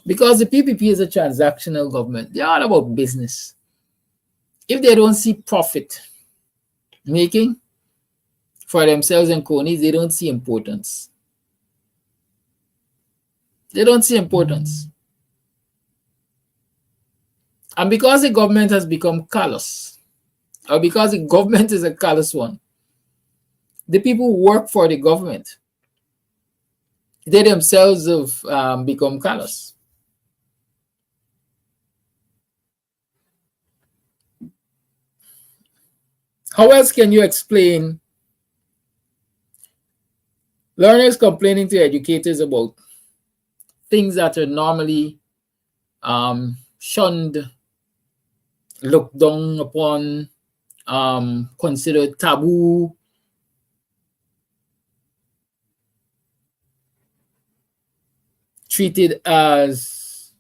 Because the PPP is a transactional government. They're all about business. If they don't see profit making for themselves and cronies, they don't see importance. They don't see importance. And because the government has become callous, or because the government is a callous one, the people who work for the government, they themselves have become callous. How else can you explain learners complaining to educators about things that are normally shunned, looked down upon, considered taboo, treated as,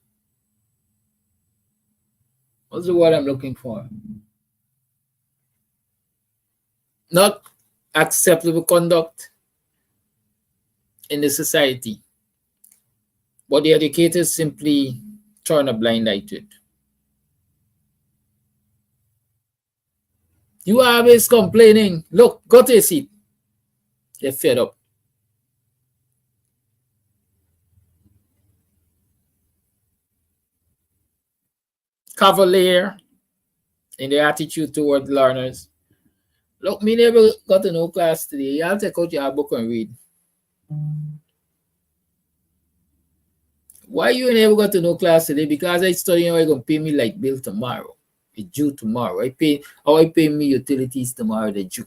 what's the word I'm looking for? Not acceptable conduct in the society, but the educators simply turn a blind eye to it. You are always complaining. Look, go to your seat. They're fed up. Cavalier in their attitude toward learners. Look, me never got to no class today. I'll take out your book and read. Why you never got to no class today? Because I studying how I gonna pay me like bill tomorrow. It's due tomorrow. I pay me utilities tomorrow, they're due.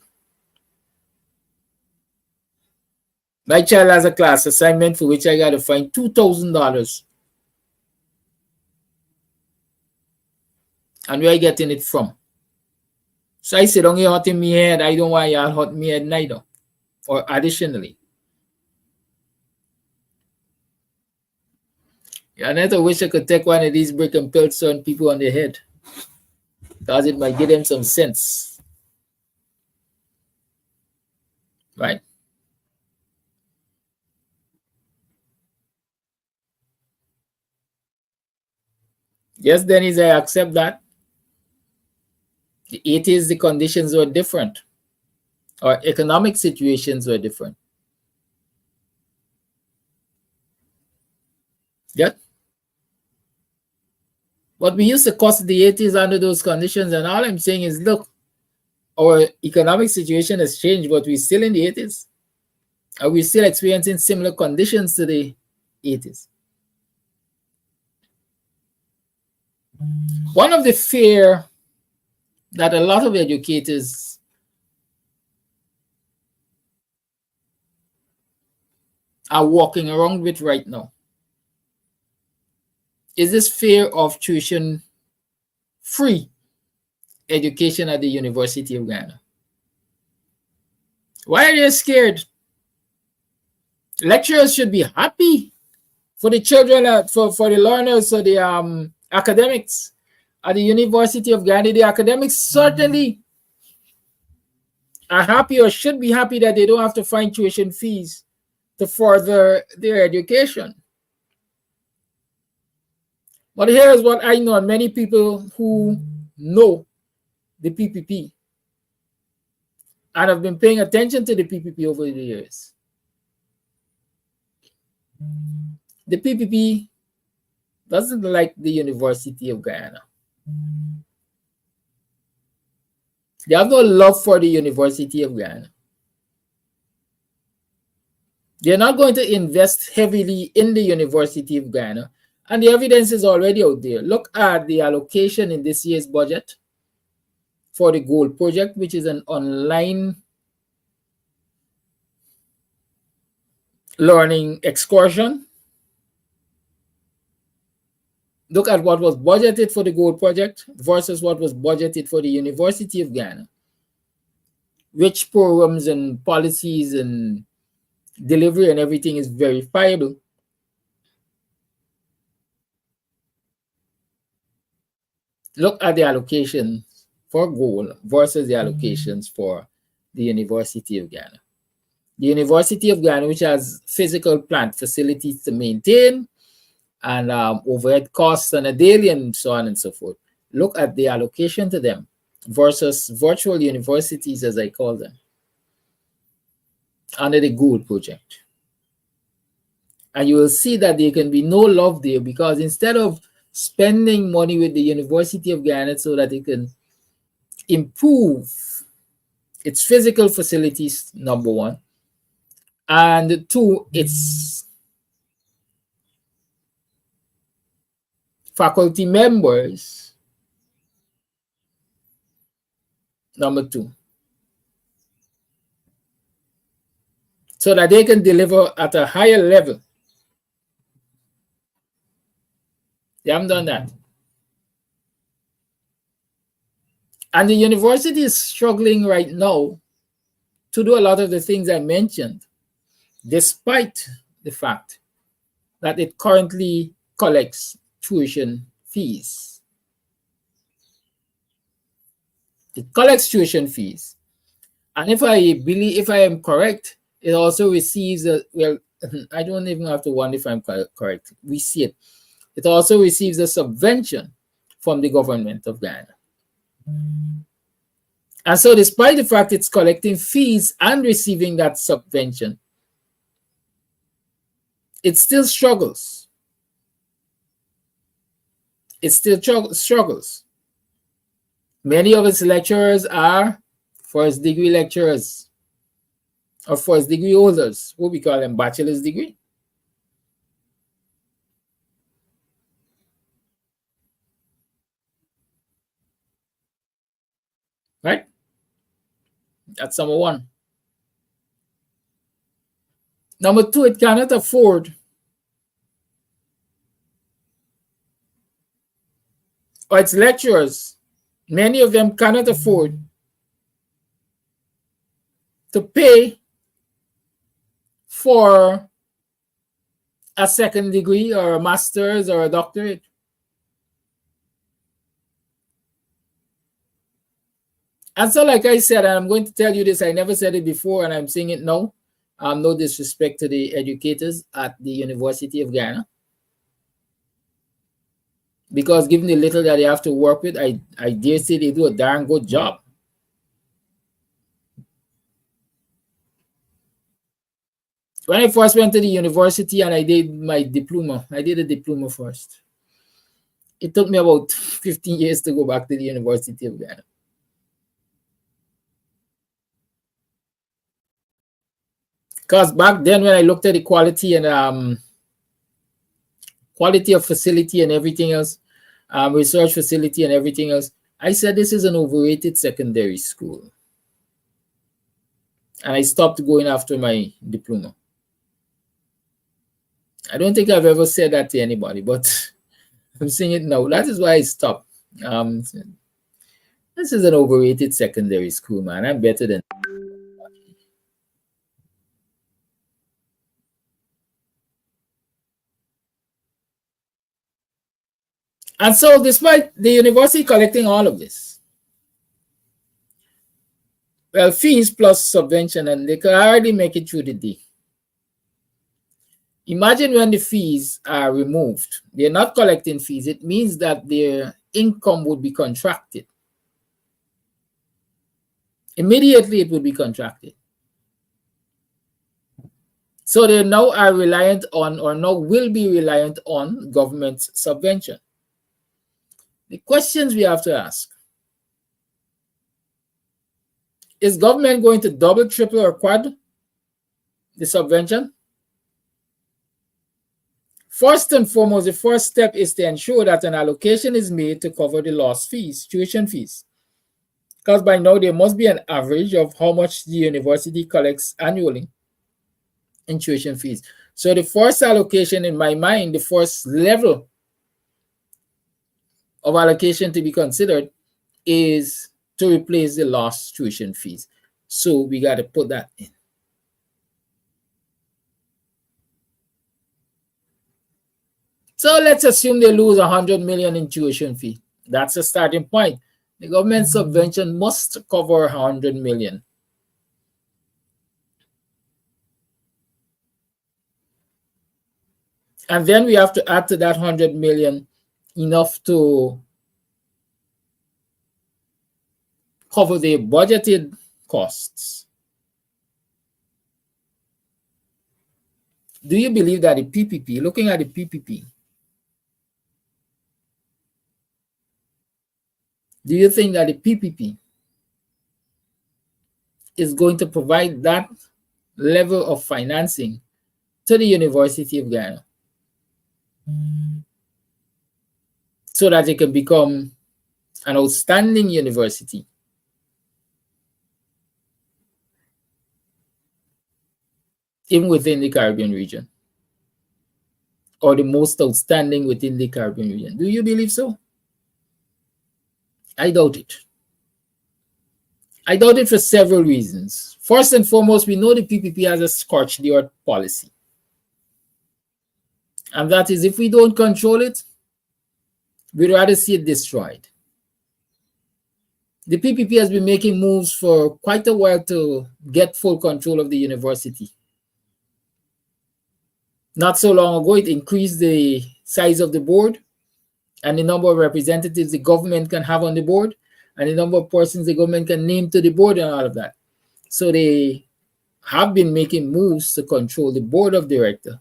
My child has a class assignment for which I gotta find $2,000. And where are you getting it from? So I say, don't you hurt me head. I don't want y'all hurt me head neither. Or additionally. I never wish I could take one of these brick and pelt certain people on the head. Because it might give them some sense. Right? Yes, Dennis, I accept that. The 80s, the conditions were different. Our economic situations were different. Yeah. But we used to cost the 80s under those conditions, and all I'm saying is, look, our economic situation has changed, but we're still in the 80s. And we're still experiencing similar conditions to the 80s. One of the fear that a lot of educators are walking around with right now is this fear of tuition-free education at the University of Guyana. Why are they scared? Lecturers should be happy for the children, for the learners, for the academics at the University of Guyana. The academics certainly are happy or should be happy that they don't have to find tuition fees to further their education. But here is what I know, and many people who know the PPP and have been paying attention to the PPP over the years. The PPP doesn't like the University of Guyana. They have no love for the University of Guyana. They're not going to invest heavily in the University of Guyana. And the evidence is already out there. Look at the allocation in this year's budget for the Gold Project, which is an online learning excursion. Look at what was budgeted for the Gold Project versus what was budgeted for the University of Guyana. Which programs and policies and delivery and everything is verifiable. Look at the allocations for Gold versus the allocations for the University of Guyana. The University of Guyana, which has physical plant facilities to maintain and overhead costs on a daily and so on and so forth. Look at the allocation to them versus virtual universities, as I call them, under the Gold Project. And you will see that there can be no love there, because instead of spending money with the University of Guyana so that it can improve its physical facilities, number one, and two, its faculty members, number two, so that they can deliver at a higher level. They haven't done that. And the university is struggling right now to do a lot of the things I mentioned, despite the fact that it currently collects tuition fees. It collects tuition fees. And if I am correct, it also receives well, I don't even have to wonder if I'm correct. We see it. It also receives a subvention from the government of Guyana. And so despite the fact it's collecting fees and receiving that subvention, it still struggles. It still struggles. Many of its lecturers are first degree lecturers or first degree holders, what we call them bachelor's degree. Right? That's number one. Number two, it cannot afford or its lecturers Many of them cannot afford to pay for a second degree or a master's or a doctorate. And so, like I said, and I'm going to tell you this, I never said it before, and I'm saying it now. No disrespect to the educators at the University of Guyana, because given the little that they have to work with, I dare say they do a darn good job. When I first went to the university and I did my diploma, I did a diploma first. It took me about 15 years to go back to the University of Guyana. Because back then, when I looked at the quality and quality of facility and everything else, research facility and everything else, I said this is an overrated secondary school. And I stopped going after my diploma. I don't think I've ever said that to anybody, but I'm saying it now. That is why I stopped. This is an overrated secondary school, man. I'm better than. And so, despite the university collecting all of this, well, fees plus subvention, and they can hardly make it through the day. Imagine when the fees are removed, they're not collecting fees. It means that their income would be contracted. Immediately, it would be contracted. So they now are reliant on, or now will be reliant on, government subvention. The questions we have to ask: is government going to double, triple, or quad the subvention? First and foremost, the first step is to ensure that an allocation is made to cover the lost fees, tuition fees. Because by now there must be an average of how much the university collects annually in tuition fees. So the first allocation, in my mind, the first level of allocation to be considered is to replace the lost tuition fees. So we got to put that in. So let's assume they lose 100 million in tuition fee. That's a starting point. The government subvention must cover 100 million. And then we have to add to that 100 million enough to cover the budgeted costs. Do you believe that the PPP, looking at the PPP, do you think that the PPP is going to provide that level of financing to the University of Guyana so that it can become an outstanding university? Even within the Caribbean region, or the most outstanding within the Caribbean region. Do you believe so? I doubt it. I doubt it for several reasons. First and foremost, we know the PPP has a scorched the earth policy. And that is, if we don't control it, we'd rather see it destroyed. The PPP has been making moves for quite a while to get full control of the university. Not so long ago, it increased the size of the board and the number of representatives the government can have on the board and the number of persons the government can name to the board and all of that. So they have been making moves to control the board of directors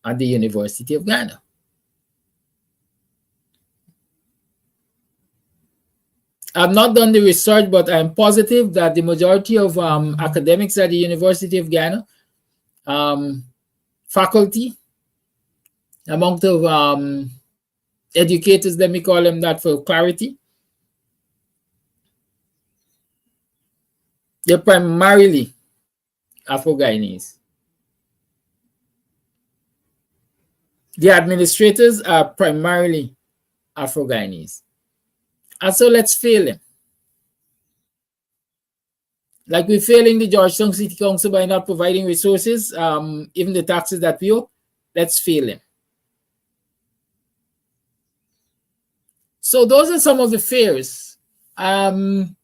at the University of Guyana. I've not done the research, but I'm positive that the majority of academics at the University of Guyana, faculty, amount of educators, let me call them that for clarity, they're primarily Afro-Guyanese. The administrators are primarily Afro-Guyanese. And so let's fail him. Like we're failing the Georgetown City Council by not providing resources, even the taxes that we owe, let's fail him. So those are some of the fears. And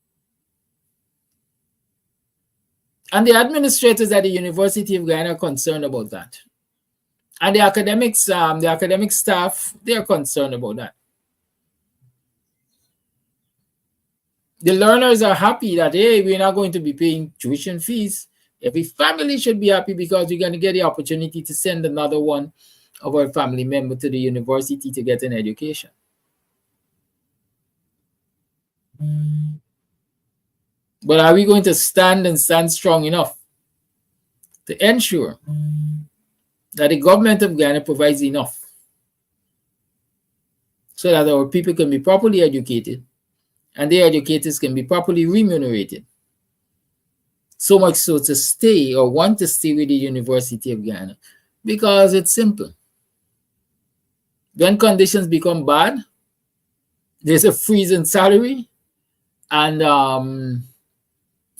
the administrators at the University of Guyana are concerned about that. And the academics, the academic staff, they're concerned about that. The learners are happy that, hey, we're not going to be paying tuition fees. Every family should be happy because we're going to get the opportunity to send another one of our family member to the university to get an education. But are we going to stand strong enough to ensure that the government of Guyana provides enough so that our people can be properly educated and their educators can be properly remunerated? So much so to stay or want to stay with the University of Guyana, because it's simple. When conditions become bad, there's a freeze in salary, and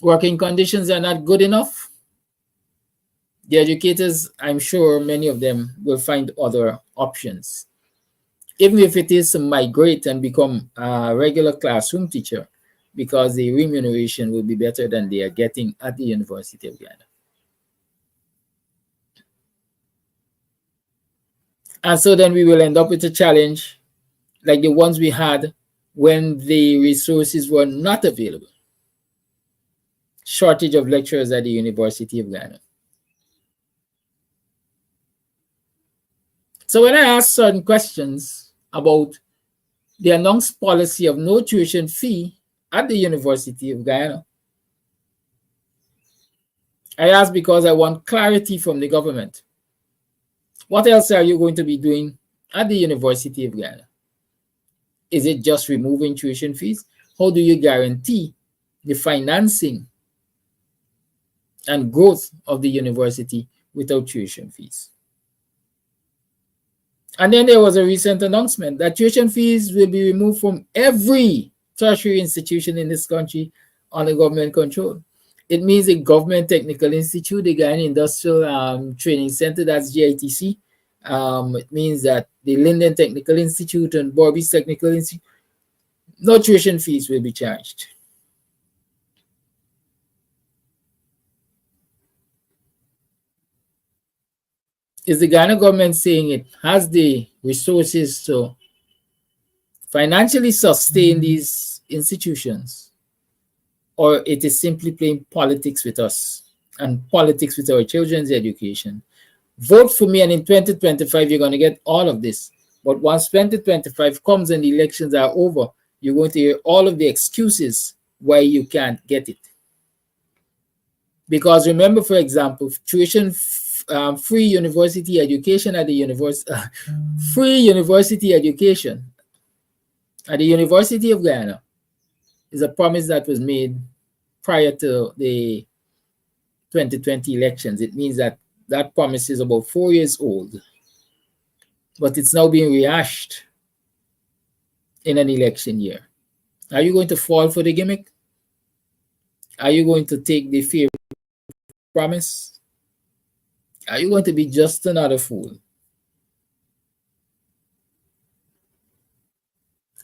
working conditions are not good enough. The educators, I'm sure many of them will find other options, even if it is to migrate and become a regular classroom teacher, because the remuneration will be better than they are getting at the University of Guyana. And so then we will end up with a challenge like the ones we had when the resources were not available. Shortage of lecturers at the University of Guyana. So when I ask certain questions about the announced policy of no tuition fee at the University of Guyana, I ask because I want clarity from the government. What else are you going to be doing at the University of Guyana? Is it just removing tuition fees? How do you guarantee the financing and growth of the university without tuition fees? And then there was a recent announcement that tuition fees will be removed from every tertiary institution in this country under government control. It means the Government Technical Institute, the Guyana Industrial Training Center, that's GITC. It means that the Linden Technical Institute and Borby's Technical Institute, no tuition fees will be charged. Is the Guyana government saying it has the resources to financially sustain these institutions, or it is simply playing politics with us and politics with our children's education? Vote for me, and in 2025, you're going to get all of this. But once 2025 comes and the elections are over, you're going to hear all of the excuses why you can't get it. Because remember, for example, tuition free university education at the university, free university education at the University of Guyana is a promise that was made prior to the 2020 elections. It means that that promise is about 4 years old, but it's now being rehashed in an election year. Are you going to fall for the gimmick? Are you going to take the fair promise? Are you going to be just another fool,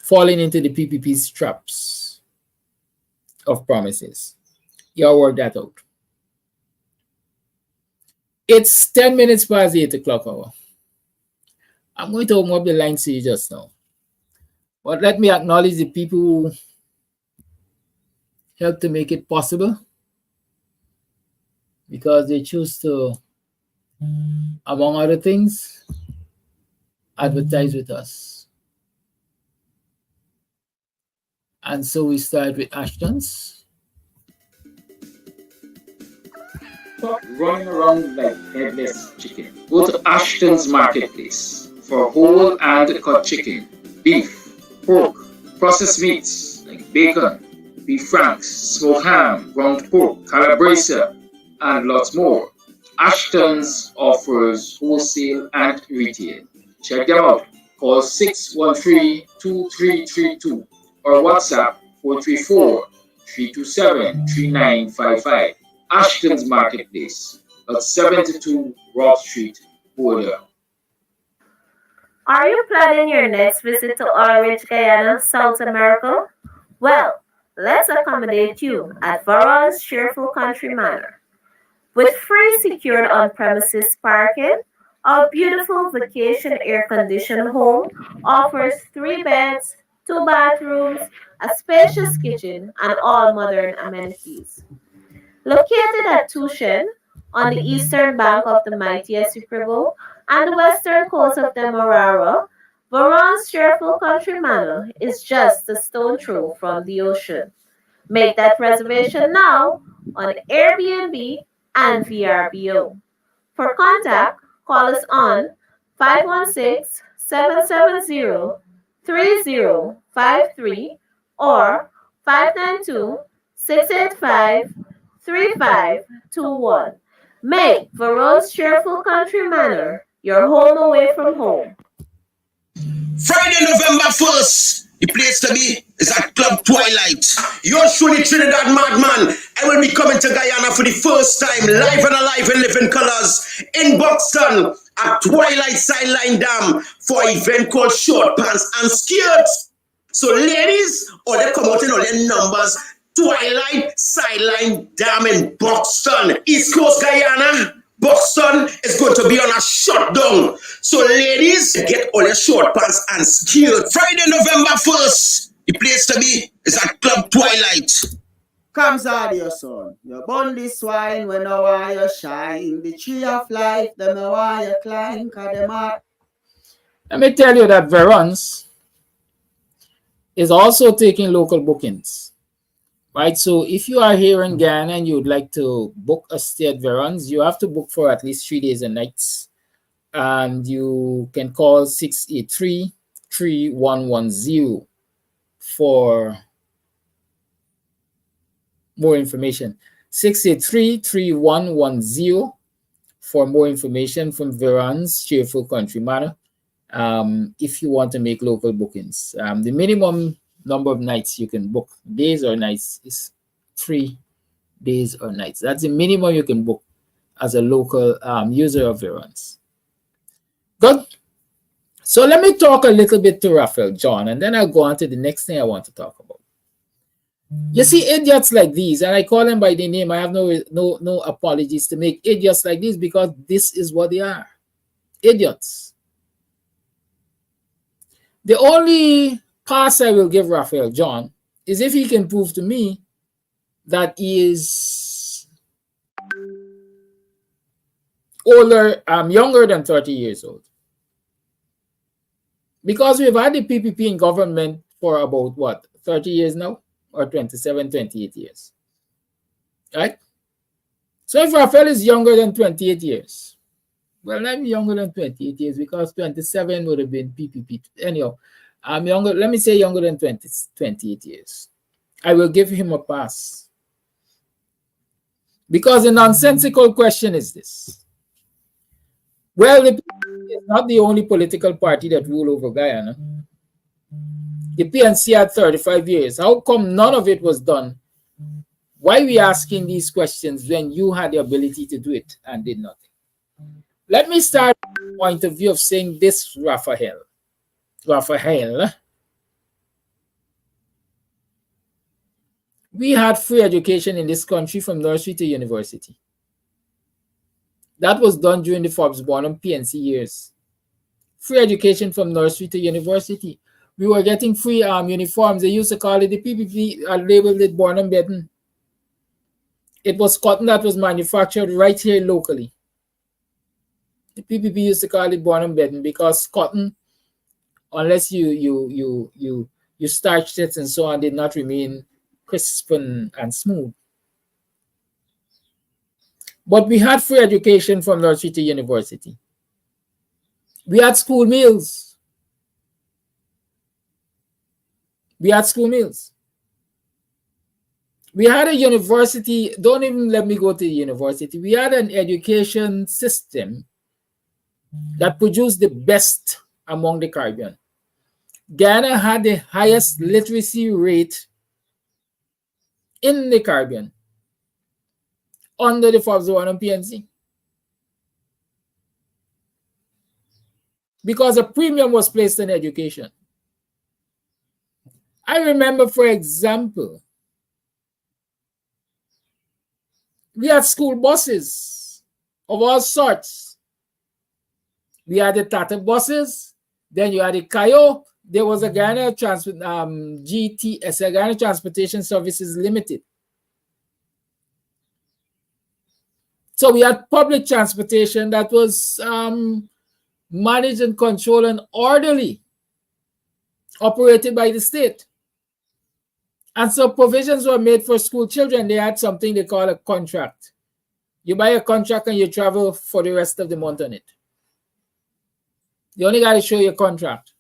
falling into the PPP's traps of promises? Y'all work that out. It's 10 minutes past the 8 o'clock hour. I'm going to open up the line to you just now. But let me acknowledge the people who helped to make it possible, because they choose to, among other things, advertise with us. And so we start with Ashton's. Running around like headless chicken. Go to Ashton's Marketplace for whole and cut chicken, beef, pork, processed meats like bacon, beef franks, smoked ham, ground pork, calabresa, and lots more. Ashton's offers wholesale and retail. Check them out. call 613-2332 or WhatsApp 434-327-3955. Ashton's Marketplace at 72 Rock Street, Border. Are you planning your next visit to Orange, Guyana, South America? Well, let's accommodate you at Varon's Cheerful Country Manor. With free secured on-premises parking, our beautiful vacation air-conditioned home offers 3 beds, 2 bathrooms, a spacious kitchen, and all modern amenities. Located at Tushen, on the eastern bank of the mighty Essequibo and the western coast of Demerara, Varon's cheerful country manor is just a stone throw from the ocean. Make that reservation now on Airbnb and VRBO. For contact, call us on 516-770-3053 or 592-685-3521. Make Varon's Cheerful Country Manor your home away from home. Friday, November 1st, the place to be is at Club Twilight. Yours truly, Trinidad Madman. I will be coming to Guyana for the first time, live and alive in living colors, in Buxton at Twilight Sideline Dam for an event called Short Pants and Skirts. So ladies, all they come out in all their numbers, Twilight Sideline Dam in Buxton, East Coast Guyana. Buxton is going to be on a shutdown. So ladies, get all your short pants and skirts. Friday, November 1st, the place to be is at Club Twilight. Comes out your son. You born this wine when I want you shine. The tree of life, them I want you climb. Cause them are... Let me tell you that Verons is also taking local bookings. Right, so if you are here in Guyana and you would like to book a stay at Verons, you have to book for at least 3 days and nights. And you can call 683-3110 for more information. 683-3110 for more information from Verons Cheerful Country Manor. If you want to make local bookings. The minimum number of nights you can book, days or nights, is 3 days or nights. That's the minimum you can book as a local user of Verons. Good. So let me talk a little bit to Raphael John, and then I'll go on to the next thing I want to talk about. You see, idiots like these, and I call them by their name. I have no apologies to make. Idiots like these, because this is what they are. Idiots. The only pass I will give Raphael John is if he can prove to me that he is younger than 30 years old. Because we've had the PPP in government for about, what, 30 years now? Or 27, 28 years. Right? So if Raphael is younger than 28 years, well, not younger than 28 years, because 27 would have been PPP. Anyhow, I'm younger, let me say younger than 28 years. I will give him a pass. Because the nonsensical question is this. Well, the PNC is not the only political party that rule over Guyana. The PNC had 35 years. How come none of it was done? Why are we asking these questions when you had the ability to do it and did nothing? Let me start from the point of view of saying this, Raphael, we had free education in this country from nursery to university. That was done during the Forbes-Bonham PNC years. Free education from nursery to university. We were getting free uniforms. They used to call it the PPP, labeled it Bonham Bedding. It was cotton that was manufactured right here locally. The PPP used to call it Bonham Bedding because cotton, unless you starched it and so on, did not remain crisp and smooth. But we had free education from nursery to university. We had school meals. We had school meals. We had a university. Don't even let me go to the university. We had an education system that produced the best among the Caribbean. Guyana had the highest literacy rate in the Caribbean under the Forbes One and PNC, because a premium was placed in education. I remember, for example, we had school buses of all sorts. We had the Tata buses, then you had the Kayo. There was a Guyana GTS, a Guyana Transportation Services Limited. So we had public transportation that was managed and controlled and orderly, operated by the state. And so provisions were made for school children. They had something they call a contract. You buy a contract and you travel for the rest of the month on it. You only got to show your contract,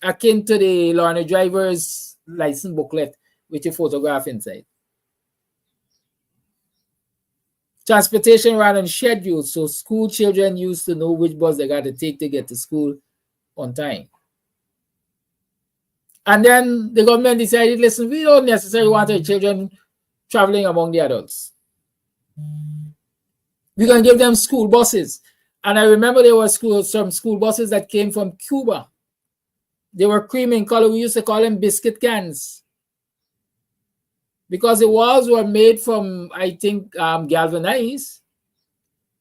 akin to the Lorna driver's license booklet with your photograph inside. Transportation ran on schedule, so school children used to know which bus they got to take to get to school on time. And then the government decided, listen, we don't necessarily want our children traveling among the adults. We're going to give them school buses. And I remember there were some school buses that came from Cuba. They were cream in color. We used to call them biscuit cans, because the walls were made from, I think, galvanized.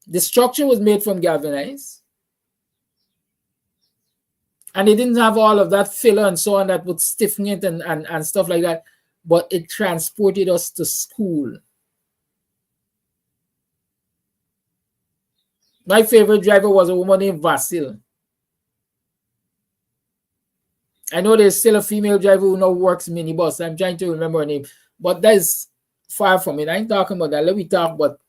The structure was made from galvanized. And it didn't have all of that filler and so on that would stiffen it and stuff like that. But it transported us to school. My favorite driver was a woman named Vasil. I know there's still a female driver who now works minibus. I'm trying to remember her name. But that is far from it. I ain't talking about that. Let me talk about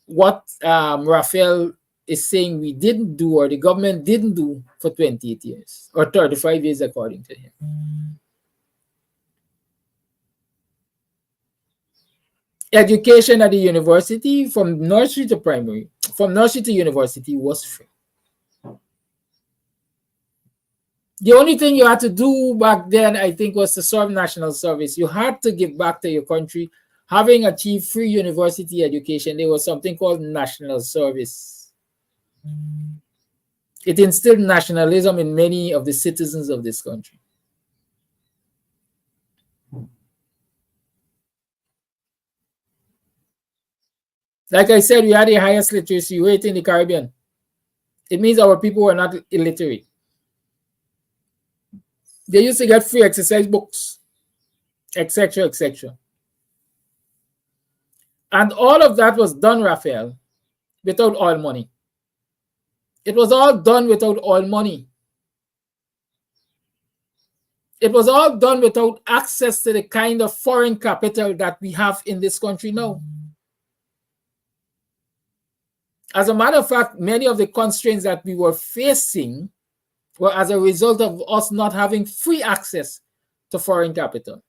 what Raphael is saying we didn't do, or the government didn't do, for 28 years or 35 years according to him. Education at the university, from nursery to primary, from nursery to university, was free. The only thing you had to do back then, I think, was to serve national service. You had to give back to your country. Having achieved free university education, there was something called national service. It instilled nationalism in many of the citizens of this country. Like I said, we had the highest literacy rate in the Caribbean. It means our people were not illiterate. They used to get free exercise books, etc., etc. And all of that was done, Raphael, without oil money. It was all done without oil money. It was all done without access to the kind of foreign capital that we have in this country now. As a matter of fact, many of the constraints that we were facing were as a result of us not having free access to foreign capital.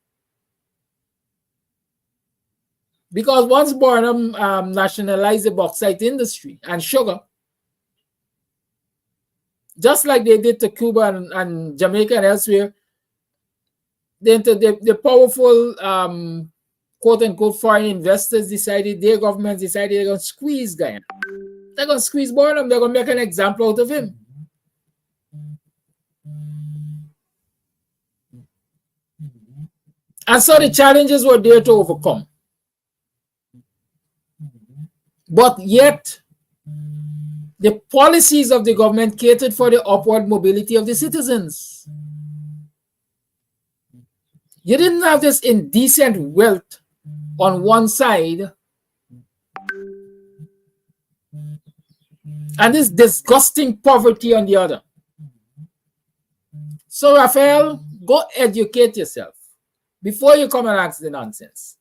Because once Barnum nationalized the bauxite industry and sugar, just like they did to Cuba and Jamaica and elsewhere, the powerful quote-unquote foreign investors decided, their governments decided they're going to squeeze Guyana. They're going to squeeze Barnum. They're going to make an example out of him. And so the challenges were there to overcome. But yet, the policies of the government catered for the upward mobility of the citizens. You didn't have this indecent wealth on one side and this disgusting poverty on the other. So, Raphael, go educate yourself before you come and ask the nonsense.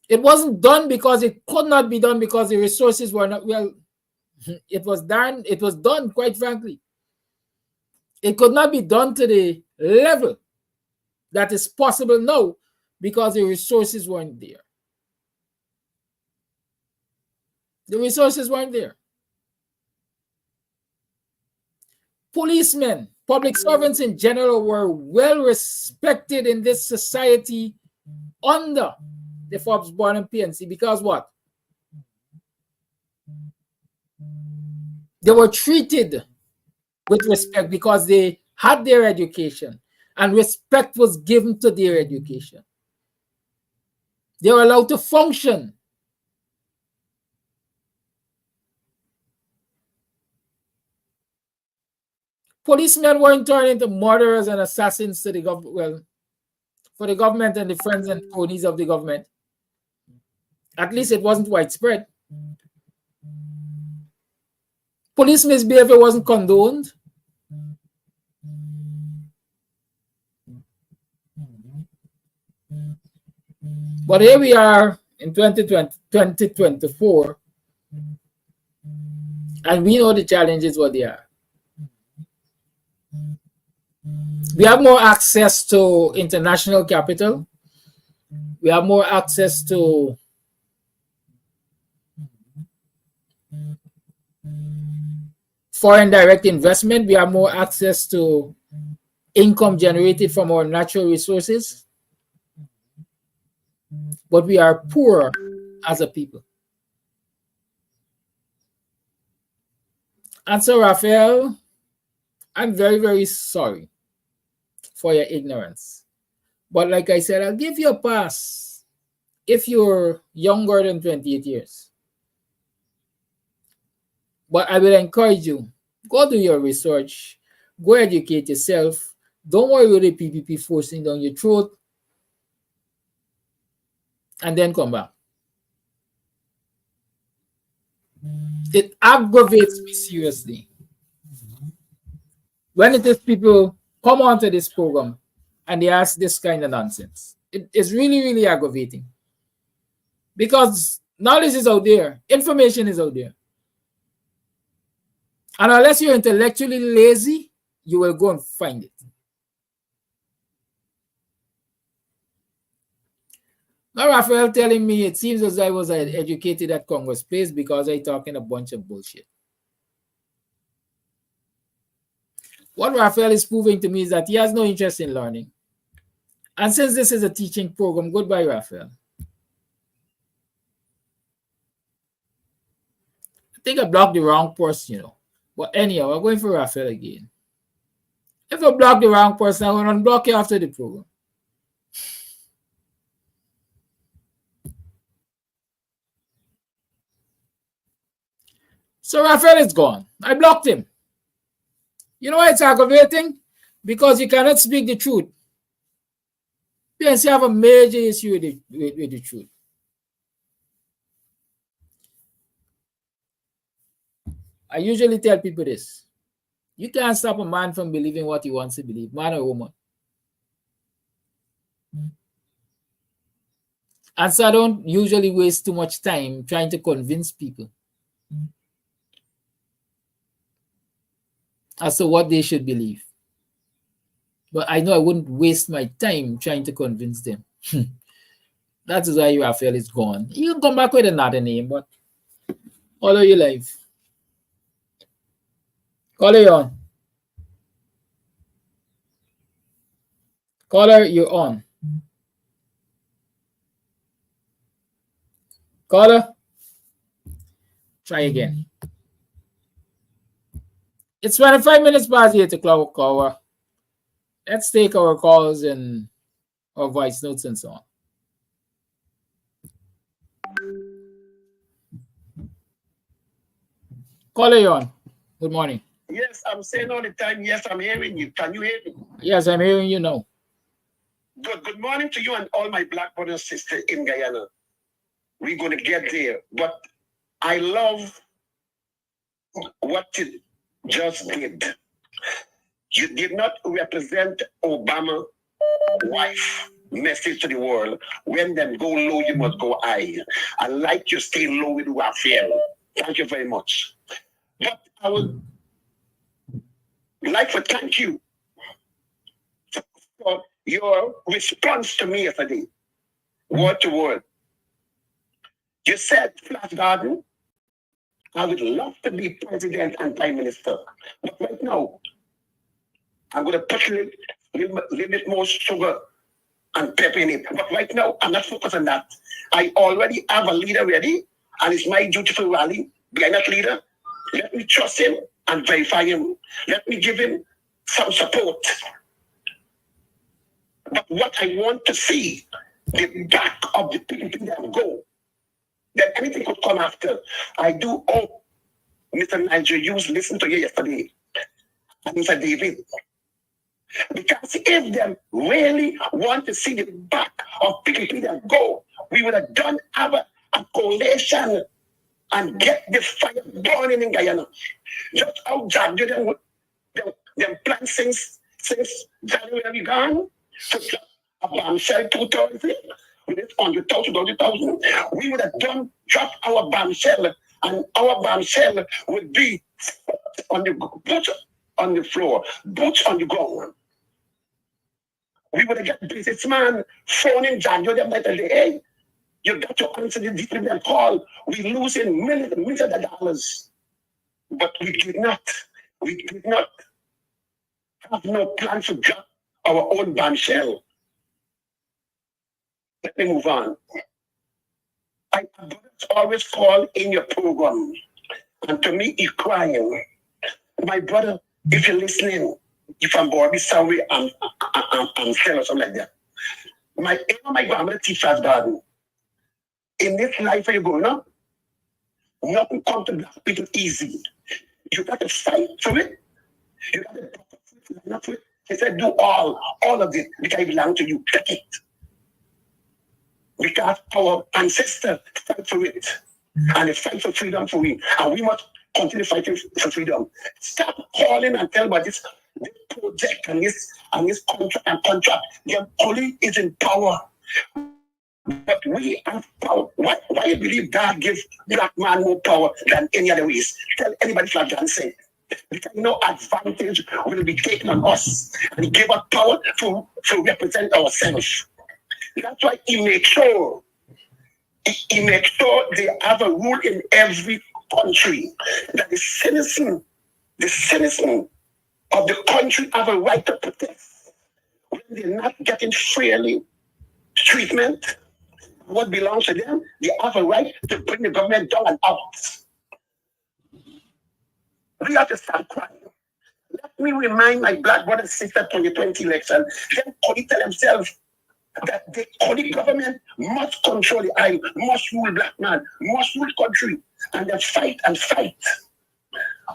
It wasn't done because it could not be done because the resources were not, well, it was done, quite frankly. It could not be done to the level that is possible now because the resources weren't there. The resources weren't there. Policemen, public servants in general were well respected in this society under the Forbes Born and PNC because what? They were treated with respect because they had their education and respect was given to their education. They were allowed to function. Policemen weren't turned into murderers and assassins to the government. Well, for the government and the friends and cronies of the government. At least it wasn't widespread. Police misbehavior wasn't condoned. But here we are in 2024, and we know the challenges what they are. We have more access to international capital. We have more access to foreign direct investment. We have more access to income generated from our natural resources. But we are poor as a people. And so, Raphael, I'm very, very sorry for your ignorance. But like I said, I'll give you a pass if you're younger than 28 years. But I will encourage you, go do your research, go educate yourself. Don't worry with the PPP forcing down your throat, and then come back. It aggravates me seriously when it is people come onto this program and they ask this kind of nonsense. It is really, really aggravating because knowledge is out there, information is out there. And unless you're intellectually lazy, you will go and find it. Now, Raphael telling me it seems as I was educated at Congress Place because I talking a bunch of bullshit. What Raphael is proving to me is that he has no interest in learning. And since this is a teaching program, goodbye, Raphael. I think I blocked the wrong person, you know. But anyhow, we're going for Raphael again. If I block the wrong person, I'm going to unblock you after the program. So Raphael is gone. I blocked him. You know why it's aggravating? Because you cannot speak the truth. Yes, you have a major issue with the truth. I usually tell people this. You can't stop a man from believing what he wants to believe, man or woman. And so I don't usually waste too much time trying to convince people as to what they should believe. But I know I wouldn't waste my time trying to convince them. That is why Raphael is gone. You can come back with another name, but follow your life. Caller, you're on. Caller, you're on. Caller, try again. It's 25 minutes past 8 o'clock, caller. Let's take our calls and our voice notes and so on. Caller, you're on. Good morning. Yes, I'm saying all the time, yes, I'm hearing you. Can you hear me? Yes, I'm hearing you now. Good morning to you and all my black brothers and sisters in Guyana. We're going to get there. But I love what you just did. You did not represent Obama's wife message to the world. When them go low, you must go high. I like you stay low with Raphael. Thank you very much. But I would like to thank you for your response to me yesterday, word to word. You said, Flash Garden, I would love to be president and prime minister. But right now, I'm going to put a little bit more sugar and pepper in it. But right now, I'm not focused on that. I already have a leader ready, and it's my duty to rally behind that leader. Let me trust him and verify him. Let me give him some support. But what I want to see, the back of the people that go, that anything could come after. I do hope Mr. Niger Hughes listened to you yesterday, and Mr. David. Because if they really want to see the back of people that go, we would have done our coalition and get the fire burning in Guyana. Just how Jack did them plan since January gone to drop a bombshell 2000 with it 100,000. We would have drop our bombshell, and our bombshell would be on the boots on the floor, boots on the ground. We would have got businessman phoning January them like, hey, you got to answer the different call. We losing millions of dollars. But we did not have no plan to drop our own bombshell. Let me move on. I always call in your program, and to me, he's crying. My brother, if you're listening, if I'm bored, sorry, I'm scared or something like that. My grandmother teaches us garden. In this life where you're going up, nothing comes to black people easy. You got to fight for it. You got to line up for it. He said, do all of it because it belongs to you. Take it. Because our ancestors fight for it. And they fight for freedom for we. And we must continue fighting for freedom. Stop calling and tell about this project and this contract. The police is in power. But we have power. Why you believe God gives black man more power than any other race? Tell anybody like John said. Because no advantage will be taken on us. And he gave us power to represent ourselves. That's why he makes sure they have a rule in every country that the citizen of the country have a right to protest when they're not getting fairly treatment. What belongs to them, they have a right to bring the government down and out. We have to start crying. Let me remind my black brother and sister 2020 election, them only tell themselves that the only government must control the island, must rule black man, must rule country, and they fight and fight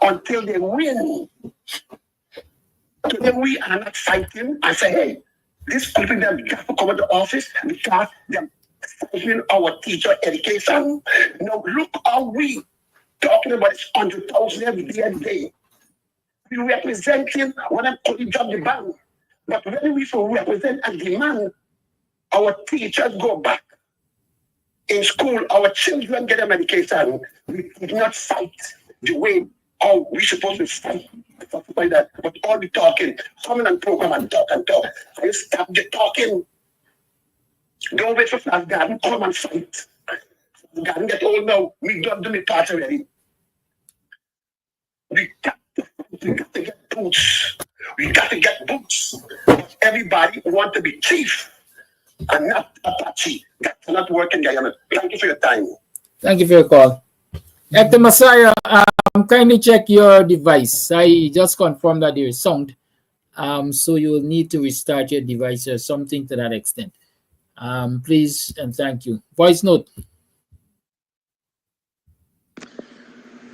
until they win. Today we are not fighting and say, hey, these people that got to come to the office because they're fighting our teacher education. Now look how we talking about this 100,000 every day. We representing when I'm calling job the bank. But when we represent and demand, our teachers go back in school, our children get them education. We did not fight the way how we supposed to fight. Like that. But all the talking, coming on program and talk. I stop the talking. Don't wait for Flash Garden, come and fight. Garden get old now. We don't do my part already. We got to get boots. We got to get boots. Everybody want to be chief and not Apache. That's not working, Guyana. Thank you for your time. Thank you for your call. Hector Messiah, kindly check your device. I just confirmed that there is sound. So you will need to restart your device or something to that extent. Please and thank you. Voice note.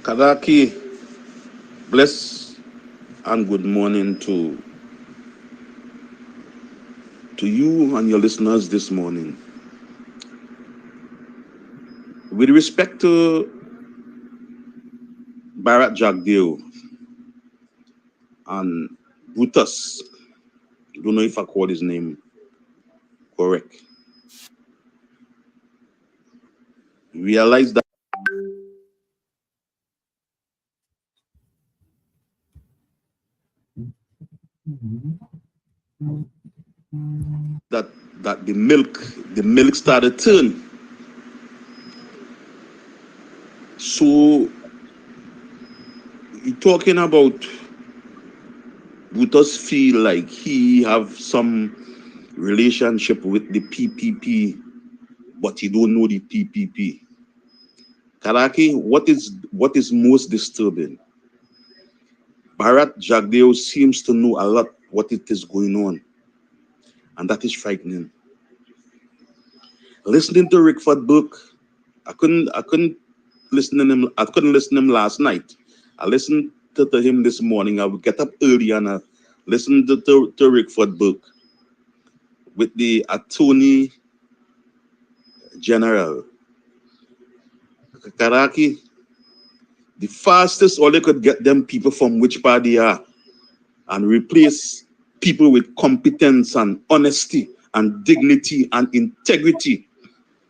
Kadaki, bless and good morning to you and your listeners this morning. With respect to Bharat Jagdeo and Brutus, I don't know if I called his name correct. Realize that the milk started turning. So you're talking about Brutus feel like he have some relationship with the PPP, but he don't know the PPP. Karaki, what is most disturbing? Bharat Jagdeo seems to know a lot what it is going on, and that is frightening. Listening to Rickford book, I couldn't listen to him. I couldn't listen to him last night. I listened to him this morning. I would get up early and listen to Rickford book with the Attorney General Karaki. The fastest all they could get them people from which part they are and replace people with competence and honesty and dignity and integrity,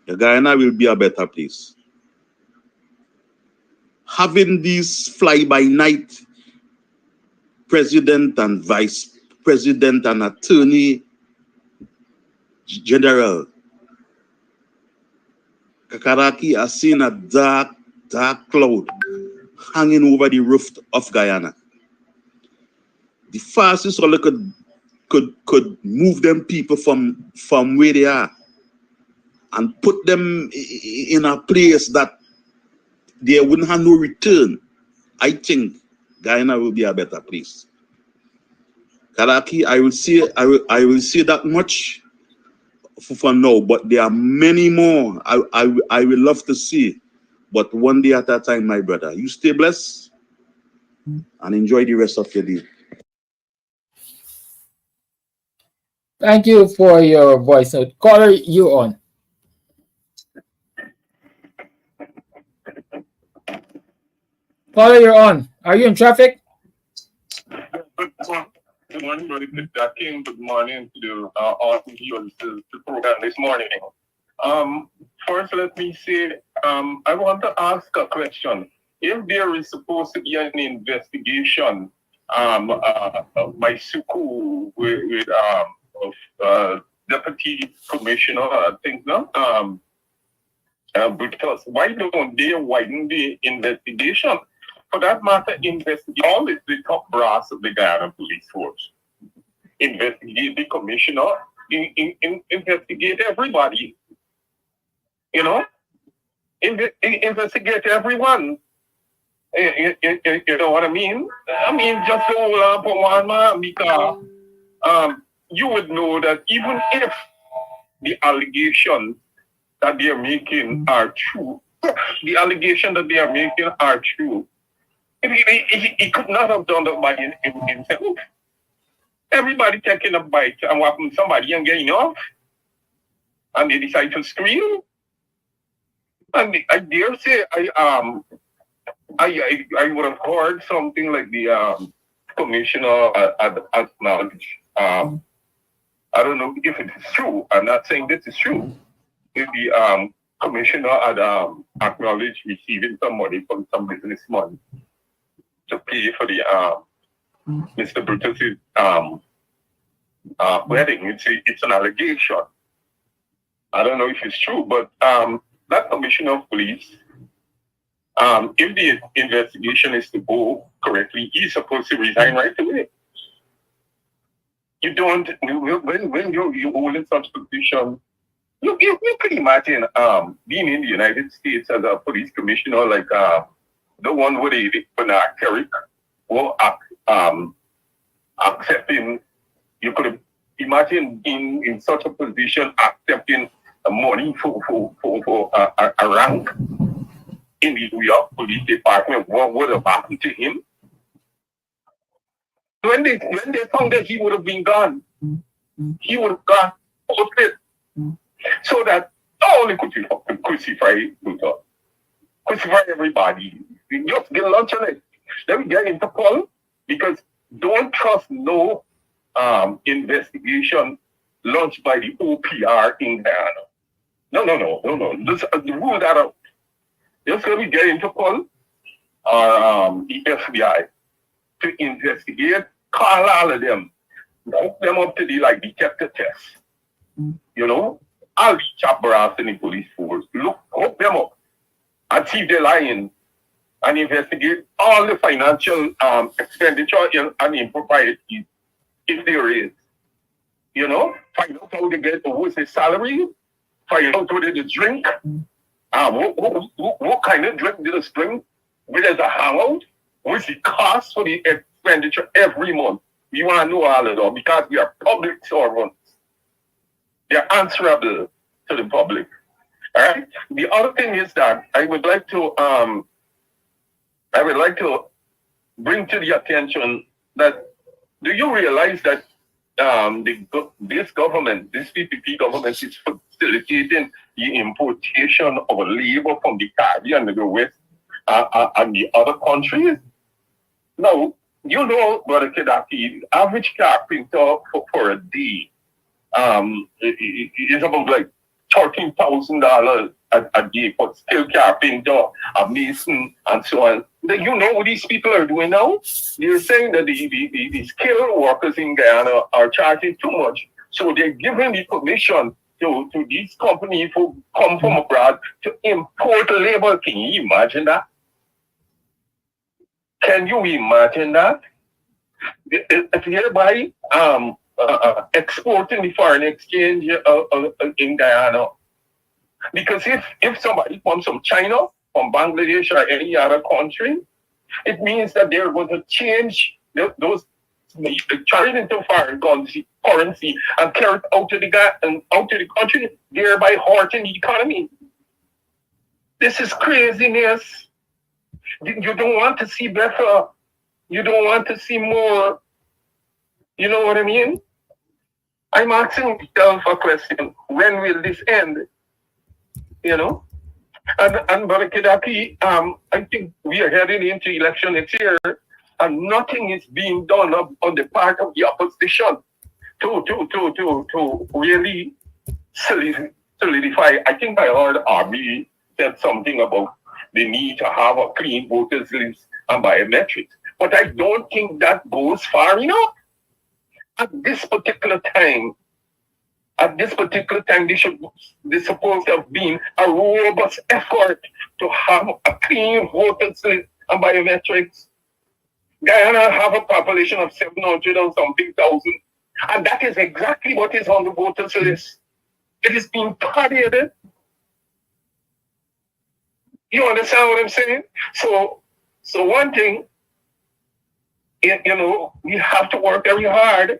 the Guyana will be a better place. Having these fly-by-night president and vice president and attorney general, Kakaraki has seen a dark cloud hanging over the roof of Guyana. The fastest all they could move them people from where they are and put them in a place that they wouldn't have no return. I think Guyana will be a better place. Karaki, I will say that much for now, but there are many more I will love to see. But one day at a time, my brother. You stay blessed and enjoy the rest of your day. Thank you for your voice note. Caller, you on. Caller, you're on. Are you in traffic? Good morning, brother. Good morning to all viewers to the program this morning. First, let me say, I want to ask a question. If there is supposed to be an investigation by Suku with Deputy Commissioner, I think, no? Brutus, why don't they widen the investigation? For that matter, investigate all the top brass of the Guyana police force. Investigate the commissioner, investigate everybody. You know? Investigate everyone. You know what I mean? I mean, just to hold on for one man, because you would know that even if the allegations that they are making are true, he could not have done that by himself. Everybody taking a bite and watching somebody and getting off, and they decide to scream. And I dare say, I would have heard something like the commissioner acknowledged. I don't know if it is true. I'm not saying this is true. If the commissioner had acknowledged receiving some money from some businessman to pay for the Mr. Brutus's wedding. It's an allegation. I don't know if it's true, but that commissioner of police, if the investigation is to go correctly, he's supposed to resign right away. You don't, when you're holding such position, you can imagine being in the United States as a police commissioner, like the one with the Bernard Kerrick, or accepting, you could imagine in such a position accepting money for a rank in the New York Police Department. What would have happened to him? When they found that he would have been gone, he would have gone posted. So that not only could you crucify Luther, crucify everybody, just get lunch on it. Let me get Interpol, because don't trust no investigation launched by the OPR in Guyana. No. This, the rule that out. Just let me get Interpol or the FBI to investigate, call all of them, hook them up to the detector test. You know, all the chap brass in the police force, hook them up and see if they're lying, and investigate all the financial expenditure and improprieties if there is. You know, find out how to get what's his salary, find out what they drink, what kind of drink did they drink, where there's a hangout, what's the cost for the expenditure every month. We want to know all of that because we are public servants. They're answerable to the public. All right. The other thing is that I would like to bring to the attention that do you realize that this government, this PPP government, is facilitating the importation of labor from the Caribbean and the West and the other countries? Now, you know, Brother Kedaki, average carpenter for a day is about like $13,000 a day for skilled carpenter, a mason, and so on. You know what these people are doing now? They're saying that the skilled workers in Guyana are charging too much. So they're giving the permission to these companies who come from abroad to import labor. Can you imagine that? Can you imagine that? Hereby exporting the foreign exchange in Guyana. Because if somebody comes from China, from Bangladesh, or any other country, it means that they're going to change those turn it into foreign currency and carry it out to the country, thereby hurting the economy. This is craziness. You don't want to see better. You don't want to see more. You know what I mean? I'm asking myself a question. When will this end? You know? And Brother Kedaki, I think we are heading into election next year, and nothing is being done on the part of the opposition to really solidify. I think I heard RB said something about the need to have a clean voters list and biometrics. But I don't think that goes far enough. At this particular time, this supposed to have been a robust effort to have a clean voters list and biometrics. Guyana have a population of 700 and something thousand, and that is exactly what is on the voters list. It is being paraded. You understand what I'm saying? So one thing, you know, we have to work very hard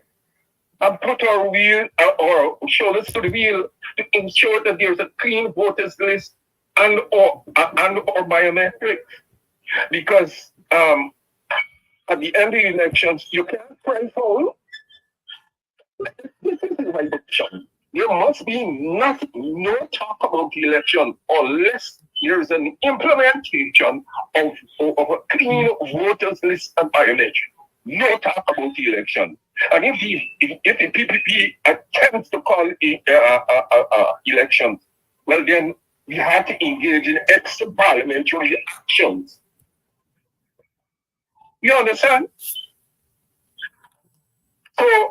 and put our wheel or shoulders to the wheel to ensure that there's a clean voters list and or biometrics. Because at the end of the elections, you can't pray foul. This is the right election. There must be no talk about the election unless there's an implementation of a clean voters list and biometrics. No talk about the election. And if the PPP attempts to call elections, well then we have to engage in extra parliamentary actions. You understand? So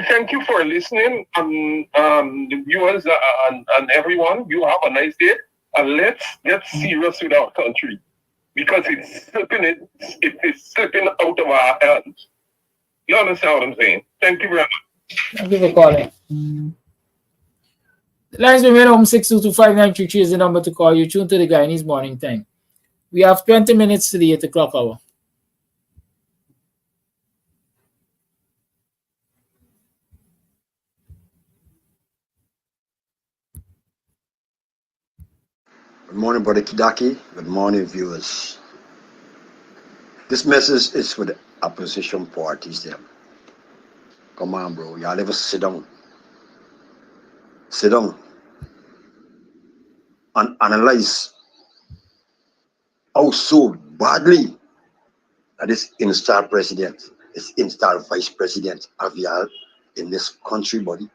thank you for listening, the viewers and everyone. You have a nice day, and let's get serious with our country because it's slipping out of our hands. You understand what I'm saying? Thank you very much. Thank you for calling. The lines remain home. 6225933 is the number to call. You tune to the Guyanese Morning Time. We have 20 minutes to the 8 o'clock hour. Good morning, Brother Kidaki. Good morning, viewers. This message is for the opposition parties. Them. Come on, bro. Y'all ever sit down? Sit down and analyze how so badly that this installed president, this installed vice president of y'all in this country, buddy.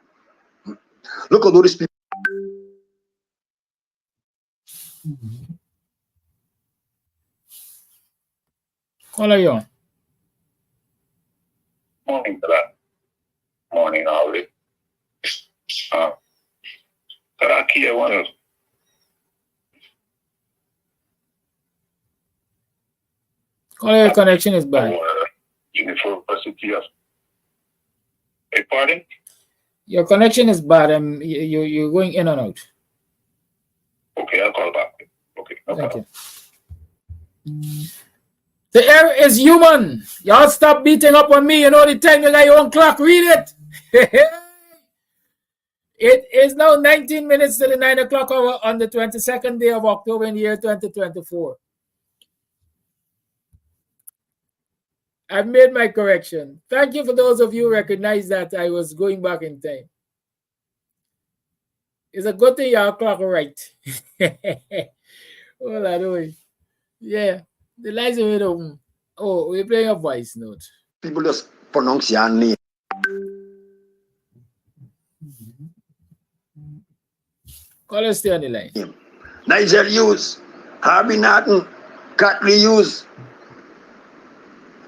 Look at all these people. Call are you on? Morning, brother. Morning, audit. Karaki, I want to. Call your connection is bad. University of Hey, pardon? Your connection is bad. You're going in and out. Okay, I'll call back. Okay, no Thank problem. you. The air is human. Y'all stop beating up on me. You know the time you got your own clock. Read it. It is now 19 minutes to the 9 o'clock hour on the 22nd day of October in the year 2024. I've made my correction. Thank you for those of you who recognize that I was going back in time. It's a good thing your clock right. Hold on, yeah, the lights are open. Oh, we're playing a voice note. People just pronounce your name. Call us stay on the line. Nigel Hughes, Harvey Norton, Catley Hughes,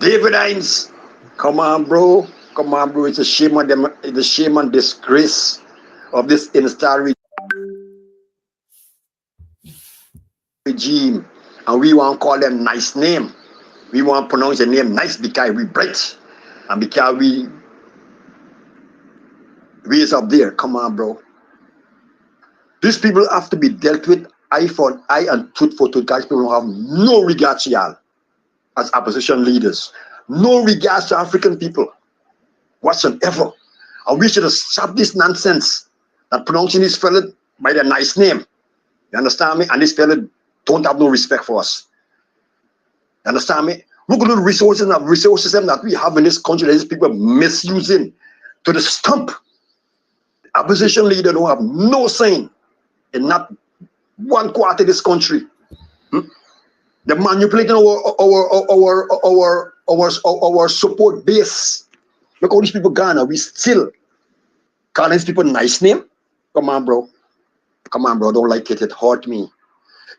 David Hines. Come on, bro. Come on, bro. It's a shame on them. It's a shame and disgrace of this Insta regime. And we want to call them nice name. We want to pronounce the name nice because we bright. And because we is up there. Come on, bro. These people have to be dealt with eye for eye and tooth for tooth. Guys, people have no regard to y'all as opposition leaders. No regard to African people whatsoever. And we should have stopped this nonsense that pronouncing this fella by their nice name. You understand me? And this fella don't have no respect for us. You understand me? Look at the resources that we have in this country that these people are misusing to the stump. Opposition leader don't have no say in not one quarter of this country. They're manipulating our support base. Look how these people Ghana. We still calling these people nice name. Come on, bro. Come on, bro. Don't like it. It hurt me.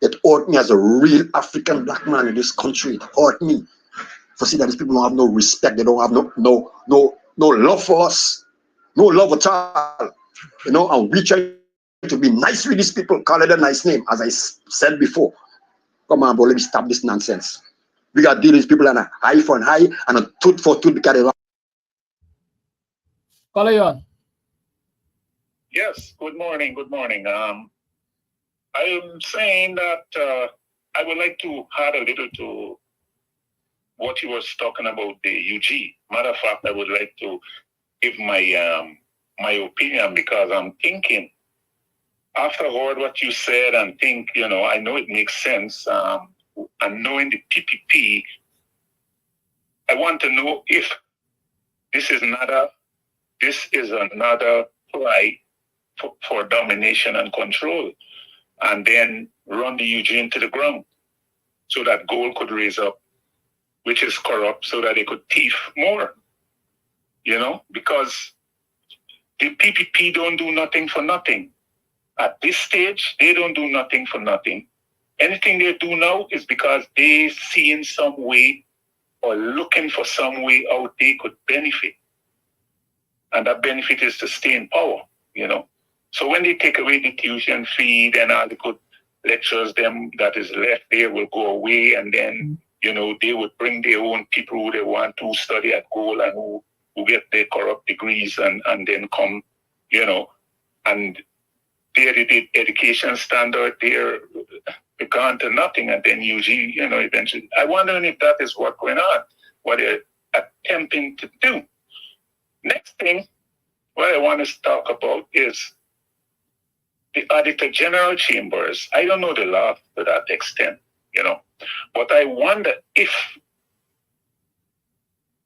It hurt me as a real African black man in this country. It hurt me. For see that these people don't have no respect. They don't have no love for us. No love at all. You know, and we try to be nice with these people, call it a nice name, as I said before. Come on, bro, let me stop this nonsense. We got to deal with these people on a eye for an eye and a tooth for tooth because they Call you on. Yes, good morning, good morning. I am saying that I would like to add a little to what you was talking about the UG. Matter of fact, I would like to give my my opinion because I'm thinking, after I heard what you said and think, you know, I know it makes sense. And knowing the PPP, I want to know if this is another ploy for domination and control, and then run the UG into the ground so that gold could raise up, which is corrupt, so that they could thief more. You know, because the PPP don't do nothing for nothing. At this stage, they don't do nothing for nothing. Anything they do now is because they see in some way or looking for some way how they could benefit. And that benefit is to stay in power, you know. So when they take away the tuition fee, then all the good lectures them that is left there will go away, and then, you know, they would bring their own people who they want to study at school and who get their corrupt degrees and then come, you know, and their education standard, they're gone to nothing, and then usually, you know, eventually. I wonder if that is what's going on, what they're attempting to do. Next thing, what I want to talk about is the Auditor General Chambers. I don't know the law to that extent, you know, but I wonder if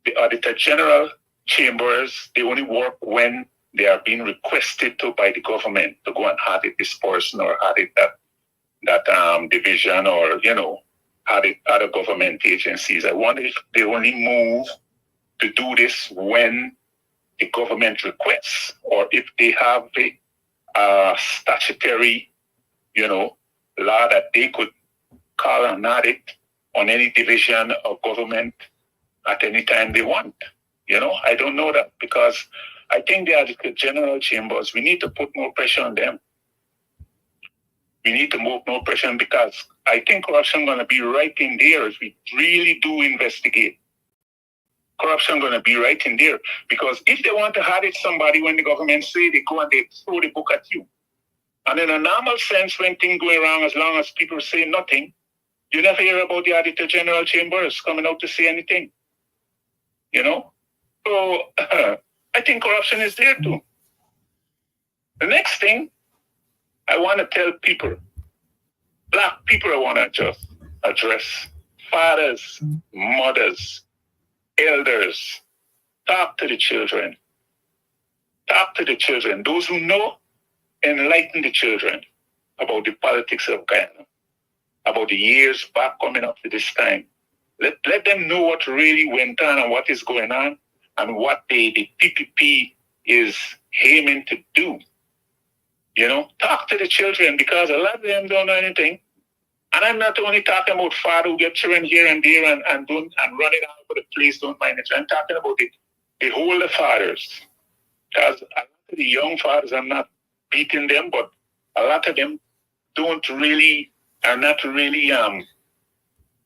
the Auditor General Chambers, they only work when they are being requested to by the government to go and audit this person or audit that division, or, you know, audit other government agencies. I wonder if they only move to do this when the government requests, or if they have a statutory, you know, law that they could call an audit on any division of government at any time they want. You know, I don't know that, because I think the Auditor General Chambers, we need to put more pressure on them. We need to move more pressure, because I think corruption is going to be right in there if we really do investigate. Corruption going to be right in there. Because if they want to audit somebody when the government say, they go and they throw the book at you. And in a normal sense, when things go wrong, as long as people say nothing, you never hear about the Auditor General Chambers coming out to say anything. You know? So I think corruption is there too. The next thing I want to tell people, black people I want to just address, fathers, mothers, elders, talk to the children. Talk to the children. Those who know, enlighten the children about the politics of Guyana, about the years back coming up to this time. Let them know what really went on and what is going on and what the PPP is aiming to do. You know, talk to the children because a lot of them don't know anything. And I'm not only talking about father who get children here and there and run it out for the place, don't mind it. I'm talking about the older fathers. Because a lot of the young fathers, I'm not beating them, but a lot of them are not really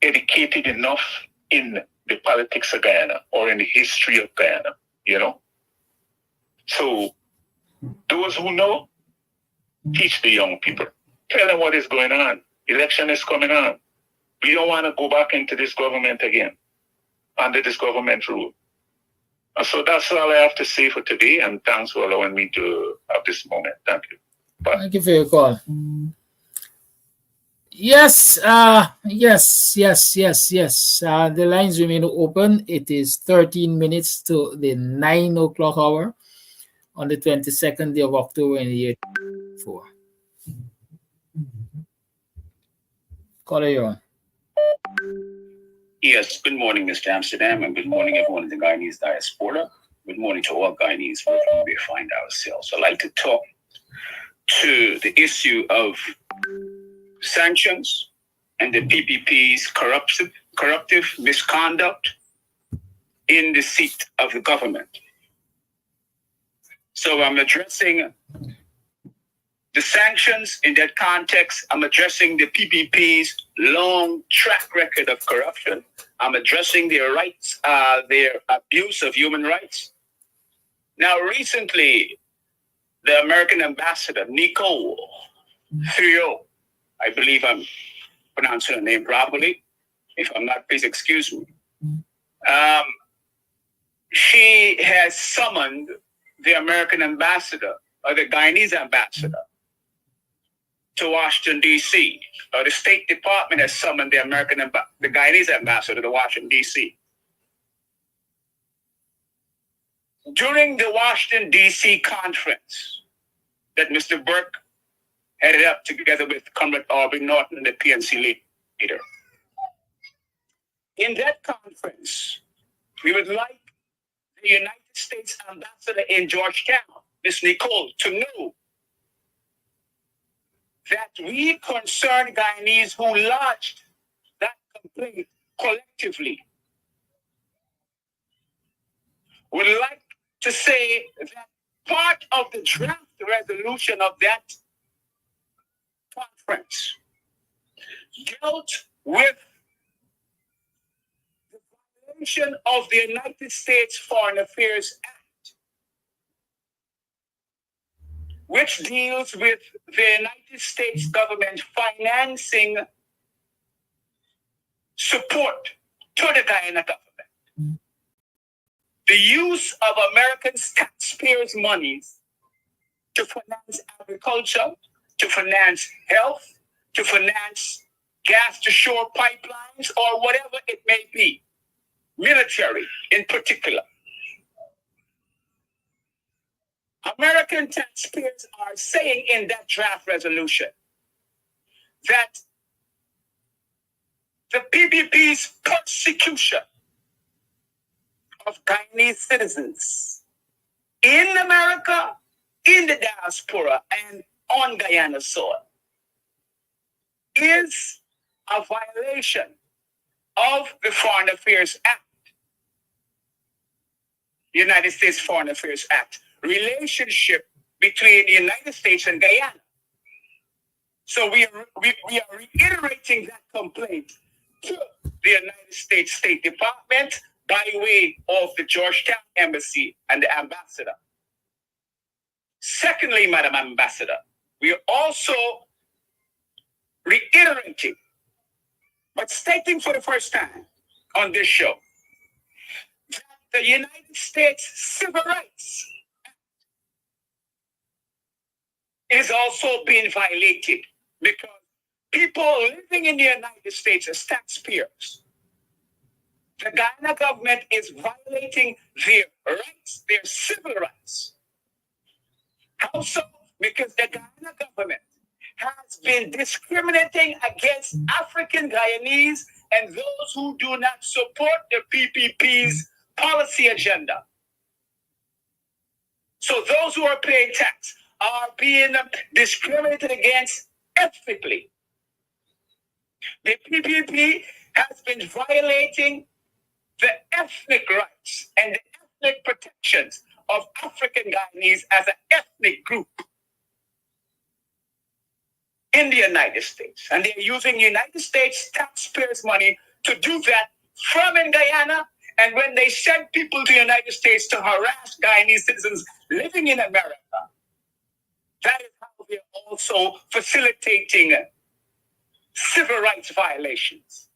educated enough in the politics of Guyana or in the history of Guyana, you know. So those who know, teach the young people. Tell them what is going on. Election is coming on. We don't want to go back into this government again, under this government rule. And so that's all I have to say for today, and thanks for allowing me to have this moment. Thank you. Bye. Thank you for your call. Yes. The lines remain open. It is 13 minutes to the 9 o'clock hour on the 22nd day of October in the year 4. Caller, you're on. Yes, good morning, Mr. Amsterdam, and good morning, everyone in the Guyanese diaspora. Good morning to all Guyanese wherever we find ourselves. I'd like to talk to the issue of sanctions and the PPP's corruptive misconduct in the seat of the government. So I'm addressing the sanctions in that context. I'm addressing the PPP's long track record of corruption. I'm addressing their rights, their abuse of human rights. Now, recently, the American ambassador, Nicole Theo, I believe I'm pronouncing her name properly. If I'm not, please excuse me. She has summoned the American ambassador, or the Guyanese ambassador, to Washington, D.C. The State Department has summoned the Guyanese ambassador to Washington, D.C. During the Washington, D.C. conference that Mr. Burke headed up together with Comrade Aubrey Norton, the PNC leader. In that conference, we would like the United States ambassador in Georgetown, Ms. Nicole, to know that we concerned Guyanese who lodged that complaint collectively would like to say that part of the draft resolution of that conference dealt with the violation of the United States Foreign Affairs Act, which deals with the United States government financing support to the Guyana government. The use of American taxpayers' monies to finance agriculture, to finance health, to finance gas to shore pipelines, or whatever it may be, military in particular. American taxpayers are saying in that draft resolution that the PPP's persecution of Guyanese citizens in America, in the diaspora, and on Guyana soil is a violation of the Foreign Affairs Act, the United States Foreign Affairs Act, relationship between the United States and Guyana. So we are reiterating that complaint to the United States State Department, by way of the Georgetown Embassy and the ambassador. Secondly, Madam Ambassador, we are also reiterating, but stating for the first time on this show, that the United States Civil Rights is also being violated because people living in the United States as taxpayers, the Guyana government is violating their rights, their civil rights. How so? Because the Guyana government has been discriminating against African Guyanese and those who do not support the PPP's policy agenda. So those who are paying tax are being discriminated against ethnically. The PPP has been violating the ethnic rights and the ethnic protections of African Guyanese as an ethnic group in the United States. And they're using United States taxpayers' money to do that from in Guyana. And when they send people to the United States to harass Guyanese citizens living in America, that is how they're also facilitating civil rights violations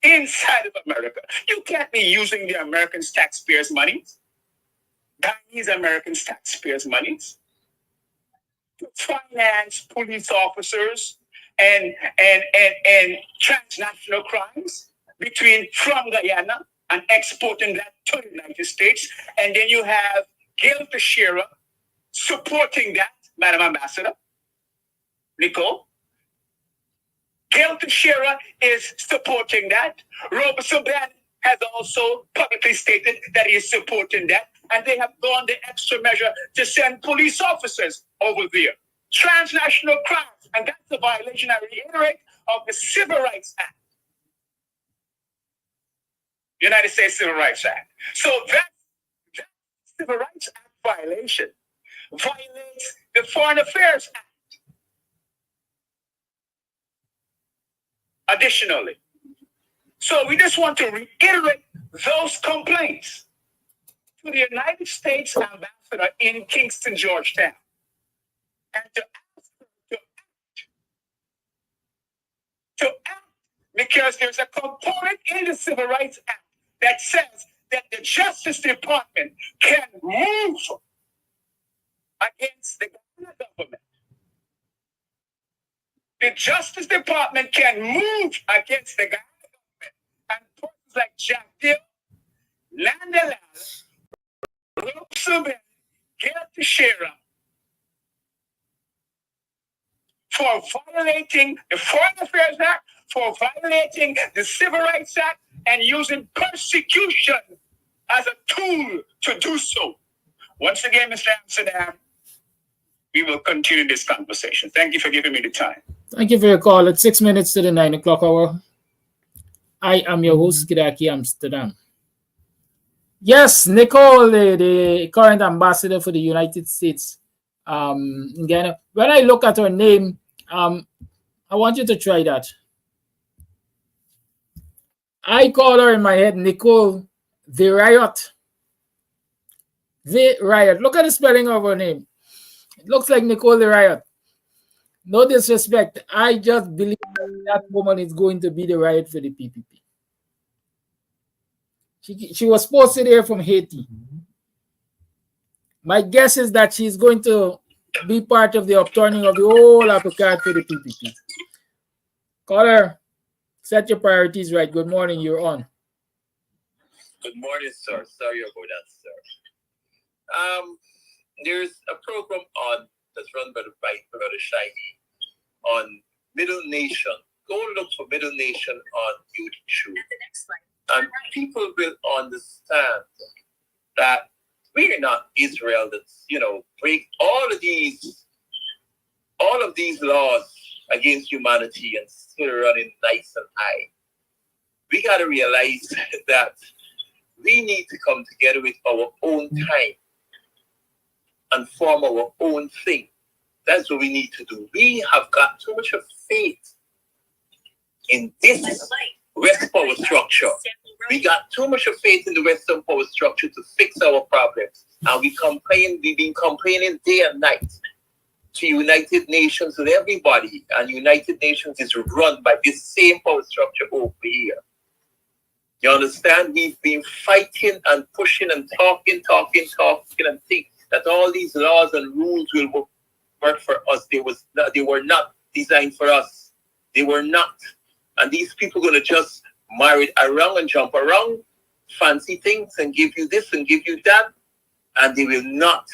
inside of America. You can't be using the Americans' taxpayers' money, Guyanese Americans' taxpayers' money, to finance police officers and transnational crimes from Guyana and exporting that to the United States. And then you have Gail Teixeira supporting that, Madam Ambassador, Nicole. Gail Teixeira is supporting that. Robertson Ben has also publicly stated that he is supporting that. And they have gone the extra measure to send police officers over there. Transnational crimes. And that's a violation, I reiterate, of the Civil Rights Act. United States Civil Rights Act. So that Civil Rights Act violation violates the Foreign Affairs Act. Additionally. So we just want to reiterate those complaints to the United States ambassador in Kingston, Georgetown, and to ask her to act because there's a component in the Civil Rights Act that says that the Justice Department can move against the Guyana government. The Justice Department can move against the Guyana government, and persons like Jack Dill, Landelal, Robertson, Gail Teixeira, for violating the Foreign Affairs Act, for violating the Civil Rights Act, and using persecution as a tool to do so. Once again, Mr. Amsterdam, we will continue this conversation. Thank you for giving me the time. Thank you for your call. It's 6 minutes to the 9 o'clock hour. I am your host, Kidaki Amsterdam. Yes, Nicole, the current ambassador for the United States in Guyana. When I look at her name, I want you to try that. I call her in my head Nicole the Riot. The Riot. Look at the spelling of her name. It looks like Nicole the Riot. No disrespect. I just believe that woman is going to be the riot for the PPP. She was posted here from Haiti. My guess is that she's going to be part of the upturning of the whole apple cart for the PPP. Caller, set your priorities right. Good morning. You're on. Good morning, sir. Sorry about that, sir. There's a program on that's run by the Brother Shiny on Middle Nation. Go look for Middle Nation on YouTube. And people will understand that we're not Israel that's, break all of these laws against humanity and still running nice and high. We got to realize that we need to come together with our own time and form our own thing. That's what we need to do. We have got too much of faith in this West power structure. We got too much of faith in the Western power structure to fix our problems. And we've been complaining day and night to United Nations and everybody. And United Nations is run by this same power structure over here. You understand? We've been fighting and pushing and talking and think that all these laws and rules will work for us. They were not designed for us. They were not. And these people are going to just marry around and jump around, fancy things and give you this and give you that. And they will not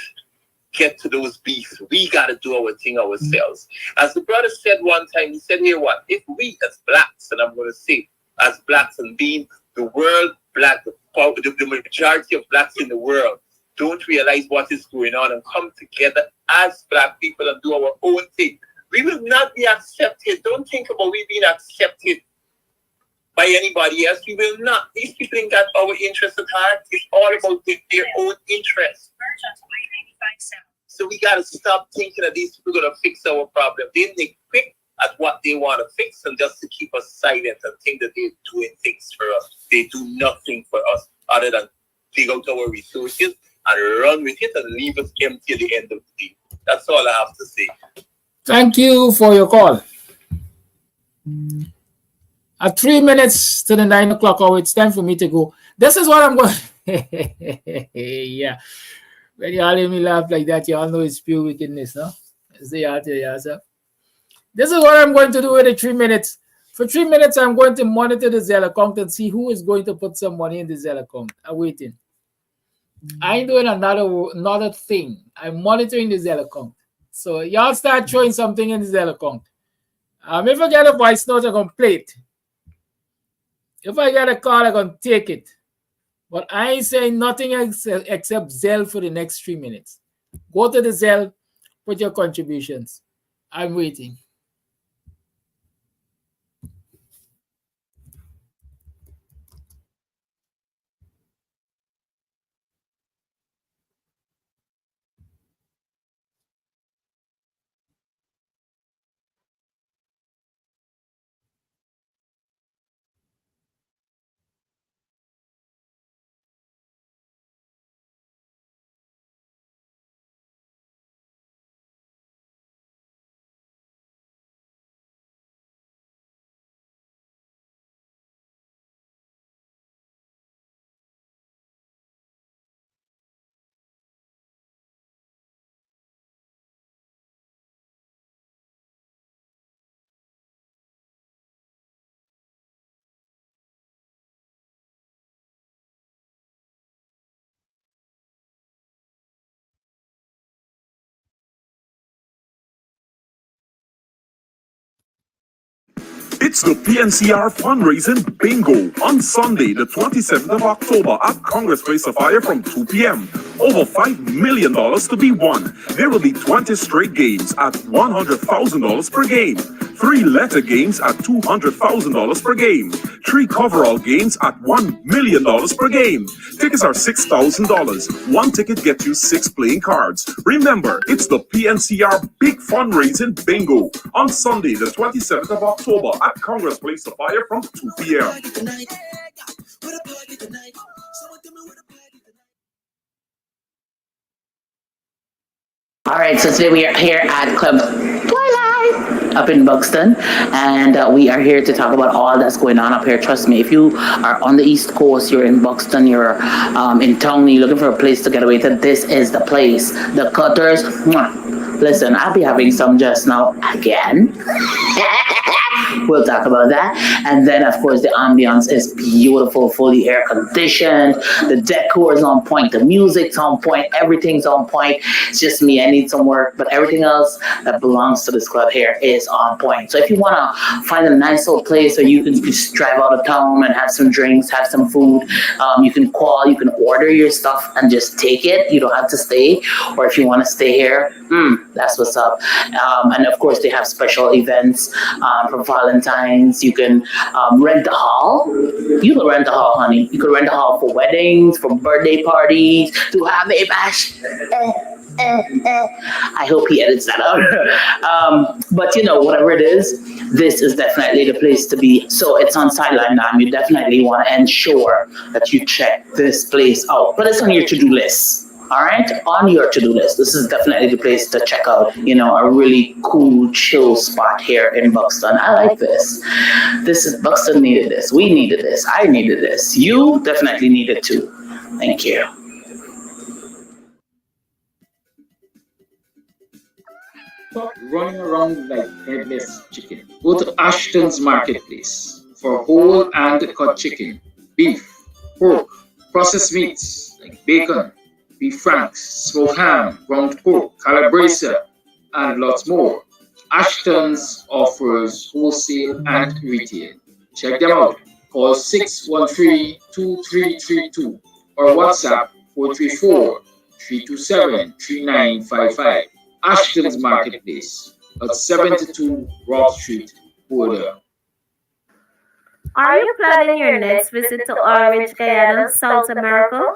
get to those beasts. We got to do our thing ourselves. As the brother said one time, he said, here what? If we as blacks, and I'm going to say as blacks and being the world black, the majority of blacks in the world don't realize what is going on and come together as black people and do our own thing, we will not be accepted. Don't think about we being accepted by anybody else. We will not. These people ain't got our interest at heart. It's all about their own interest. So we got to stop thinking that these people are going to fix our problem. They think quick at what they want to fix and just to keep us silent and think that they're doing things for us. They do nothing for us other than dig out our resources and run with it and leave us empty at the end of the day. That's all I have to say. Thank you for your call. At 3 minutes to the 9 o'clock hour, it's time for me to go. This is what I'm going. Yeah. When you all hear me laugh like that, you all know it's pure wickedness, no? Say out to yourself. This is what I'm going to do in the 3 minutes. For 3 minutes, I'm going to monitor the Zelle account and see who is going to put some money in the Zelle account. I'm waiting. I ain't doing another thing. I'm monitoring the Zelle account. So y'all start throwing something in the Zelle account. If I get a voice note, I'm going to play it. If I get a call, I'm going to take it. But I ain't saying nothing except Zelle for the next 3 minutes. Go to the Zelle, put your contributions. I'm waiting. It's the PNCR fundraising bingo on Sunday, the 27th of October at Congress Place of Fire from 2 p.m. Over $5 million to be won. There will be 20 straight games at $100,000 per game. 3 letter games at $200,000 per game. 3 coverall games at $1 million per game. Tickets are $6,000. 1 ticket gets you 6 playing cards. Remember, it's the PNCR Big Fundraising Bingo on Sunday, the 27th of October at Congress Place of Fire from 2 p.m. All right, so today we are here at Club Twilight up in Buxton, and we are here to talk about all that's going on up here. Trust me, if you are on the East Coast, you're in Buxton, you're in town, you're looking for a place to get away to, this is the place. The Cutters, listen, I'll be having some just now again. We'll talk about that. And then, of course, the ambiance is beautiful, fully air conditioned. The decor is on point. The music's on point. Everything's on point. It's just me. I need some work. But everything else that belongs to this club here is on point. So if you want to find a nice little place where you can just drive out of town and have some drinks, have some food, you can call, you can order your stuff and just take it. You don't have to stay. Or if you want to stay here, that's what's up. And of course, they have special events for Valentine's. You can rent a hall. You can rent a hall, honey. You can rent a hall for weddings, for birthday parties, to have a bash. I hope he edits that out. But you know, whatever it is, this is definitely the place to be. So it's on Sideline Dam. You definitely want to ensure that you check this place out. But it's on your to-do list. All right, on your to-do list. This is definitely the place to check out. You know, a really cool, chill spot here in Buxton. I like this. This is Buxton needed this. We needed this. I needed this. You definitely needed too. Thank you. Stop running around like headless chicken. Go to Ashton's Marketplace for whole and cut chicken, beef, pork, processed meats like bacon, beef franks, smoked ham, ground pork, calabresa, and lots more. Ashton's offers wholesale and retail. Check them out. Call 613-2332 or WhatsApp 434-327-3955. Ashton's Marketplace at 72 Broad Street, Border. Are you planning your next visit to Orange, Guyana, South America?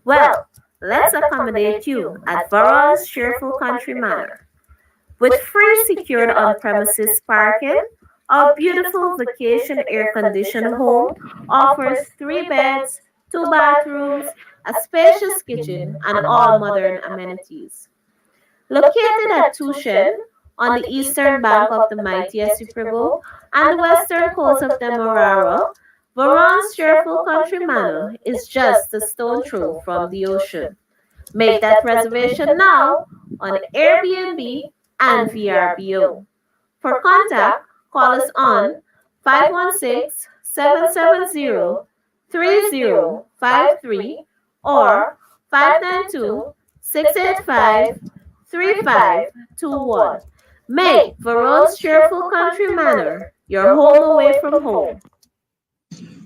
Well, let's accommodate you at Varro's Cheerful Country Manor. With free secured on-premises parking, our beautiful vacation air-conditioned home offers 3 beds, 2 bathrooms, a spacious kitchen, and all modern amenities. Located at Tushen, on the eastern bank of the mighty Essequibo and the western coast of Demerara, Varon's Cheerful Country Manor is just a stone throw from the ocean. Make that reservation now on Airbnb and VRBO. For contact, call us on 516-770-3053 or 592-685-3521. Make Varon's Cheerful Country Manor your home away from home.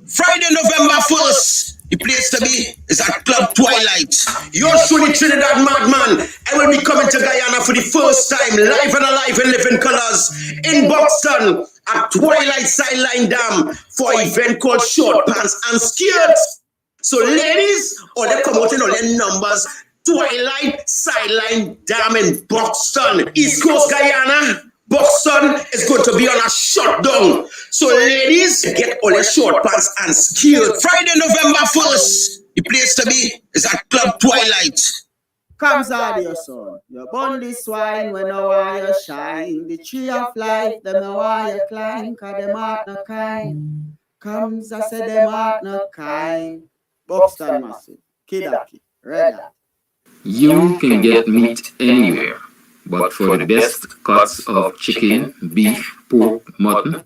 Friday, November 1st, the place to be is at Club Twilight. Yours truly, Trinidad Madman. I will be coming to Guyana for the first time, live and alive in living colors, in Buxton at Twilight Sideline Dam for an event called Short Pants and Skirts. So ladies, all they come out in all their numbers, Twilight Sideline Dam in Buxton, East Coast Guyana. Buxton is going to be on a shutdown. So ladies, get all your short pants and skirts. Friday, November 1st, the place to be is at Club Twilight. Comes out your son. You burn this wine when no wire you shine. The tree of life, them no wire you climb, cause them heart no kind. Comes, I said them heart no kind. Buxton massive. Kidaki. Red Hat. You can get meat anywhere, but for the best cuts of chicken, beef, pork, mutton,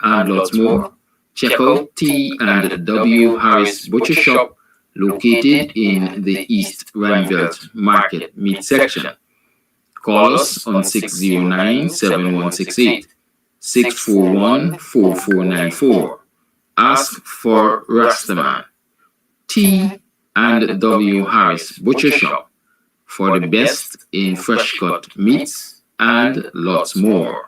and lots more, check out T and W Harris Butcher Shop, located in the East Randveld Market Meat section. Call us on 609-7168, 641-4494. Ask for Rastaman. T and W Harris Butcher Shop for the best in fresh cut meats and lots more.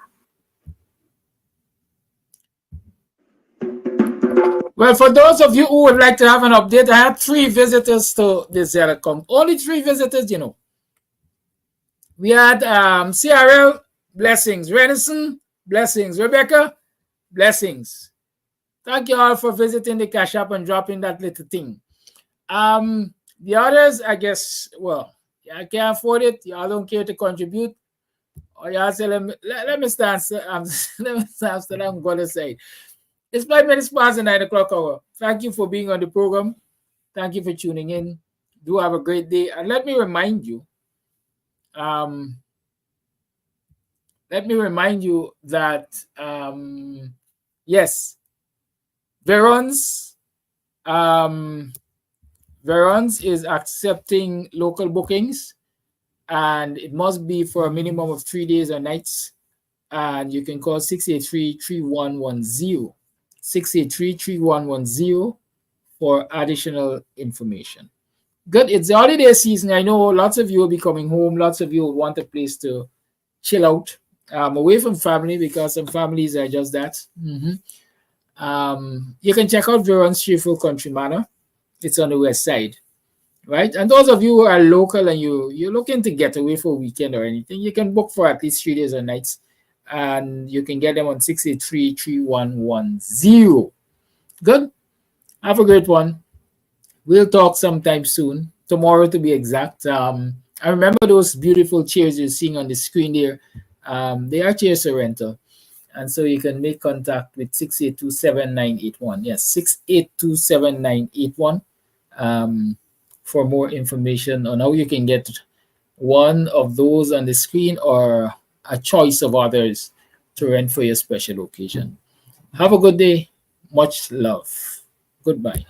Well, for those of you who would like to have an update, I had 3 visitors to the Zelecom. Only 3 visitors, you know. We had CRL, blessings. Renison, blessings. Rebecca, blessings. Thank you all for visiting the Cash App and dropping that little thing. The others, I guess, well, I can't afford it. Y'all don't care to contribute. Or y'all say, let me stand. Let me stand. I'm going to say. It's 5 minutes past the 9 o'clock hour. Thank you for being on the program. Thank you for tuning in. Do have a great day. And let me remind you that, yes, Veron's is accepting local bookings, and it must be for a minimum of 3 days or nights. And you can call 683-3110, 683-3110 for additional information. Good. It's the holiday season. I know lots of you will be coming home. Lots of you will want a place to chill out, away from family, because some families are just that. You can check out Veron's Cheerful Country Manor. It's on the west side, right? And those of you who are local and you're looking to get away for a weekend or anything, you can book for at least 3 days or nights, and you can get them on 683-3110. Good. Have a great one. We'll talk sometime soon, tomorrow to be exact. I remember those beautiful chairs you're seeing on the screen there. They are chairs for rental. And so you can make contact with 682-7981. Yes, 682-7981 for more information on how you can get one of those on the screen or a choice of others to rent for your special occasion. Have a good day. Much love. Goodbye.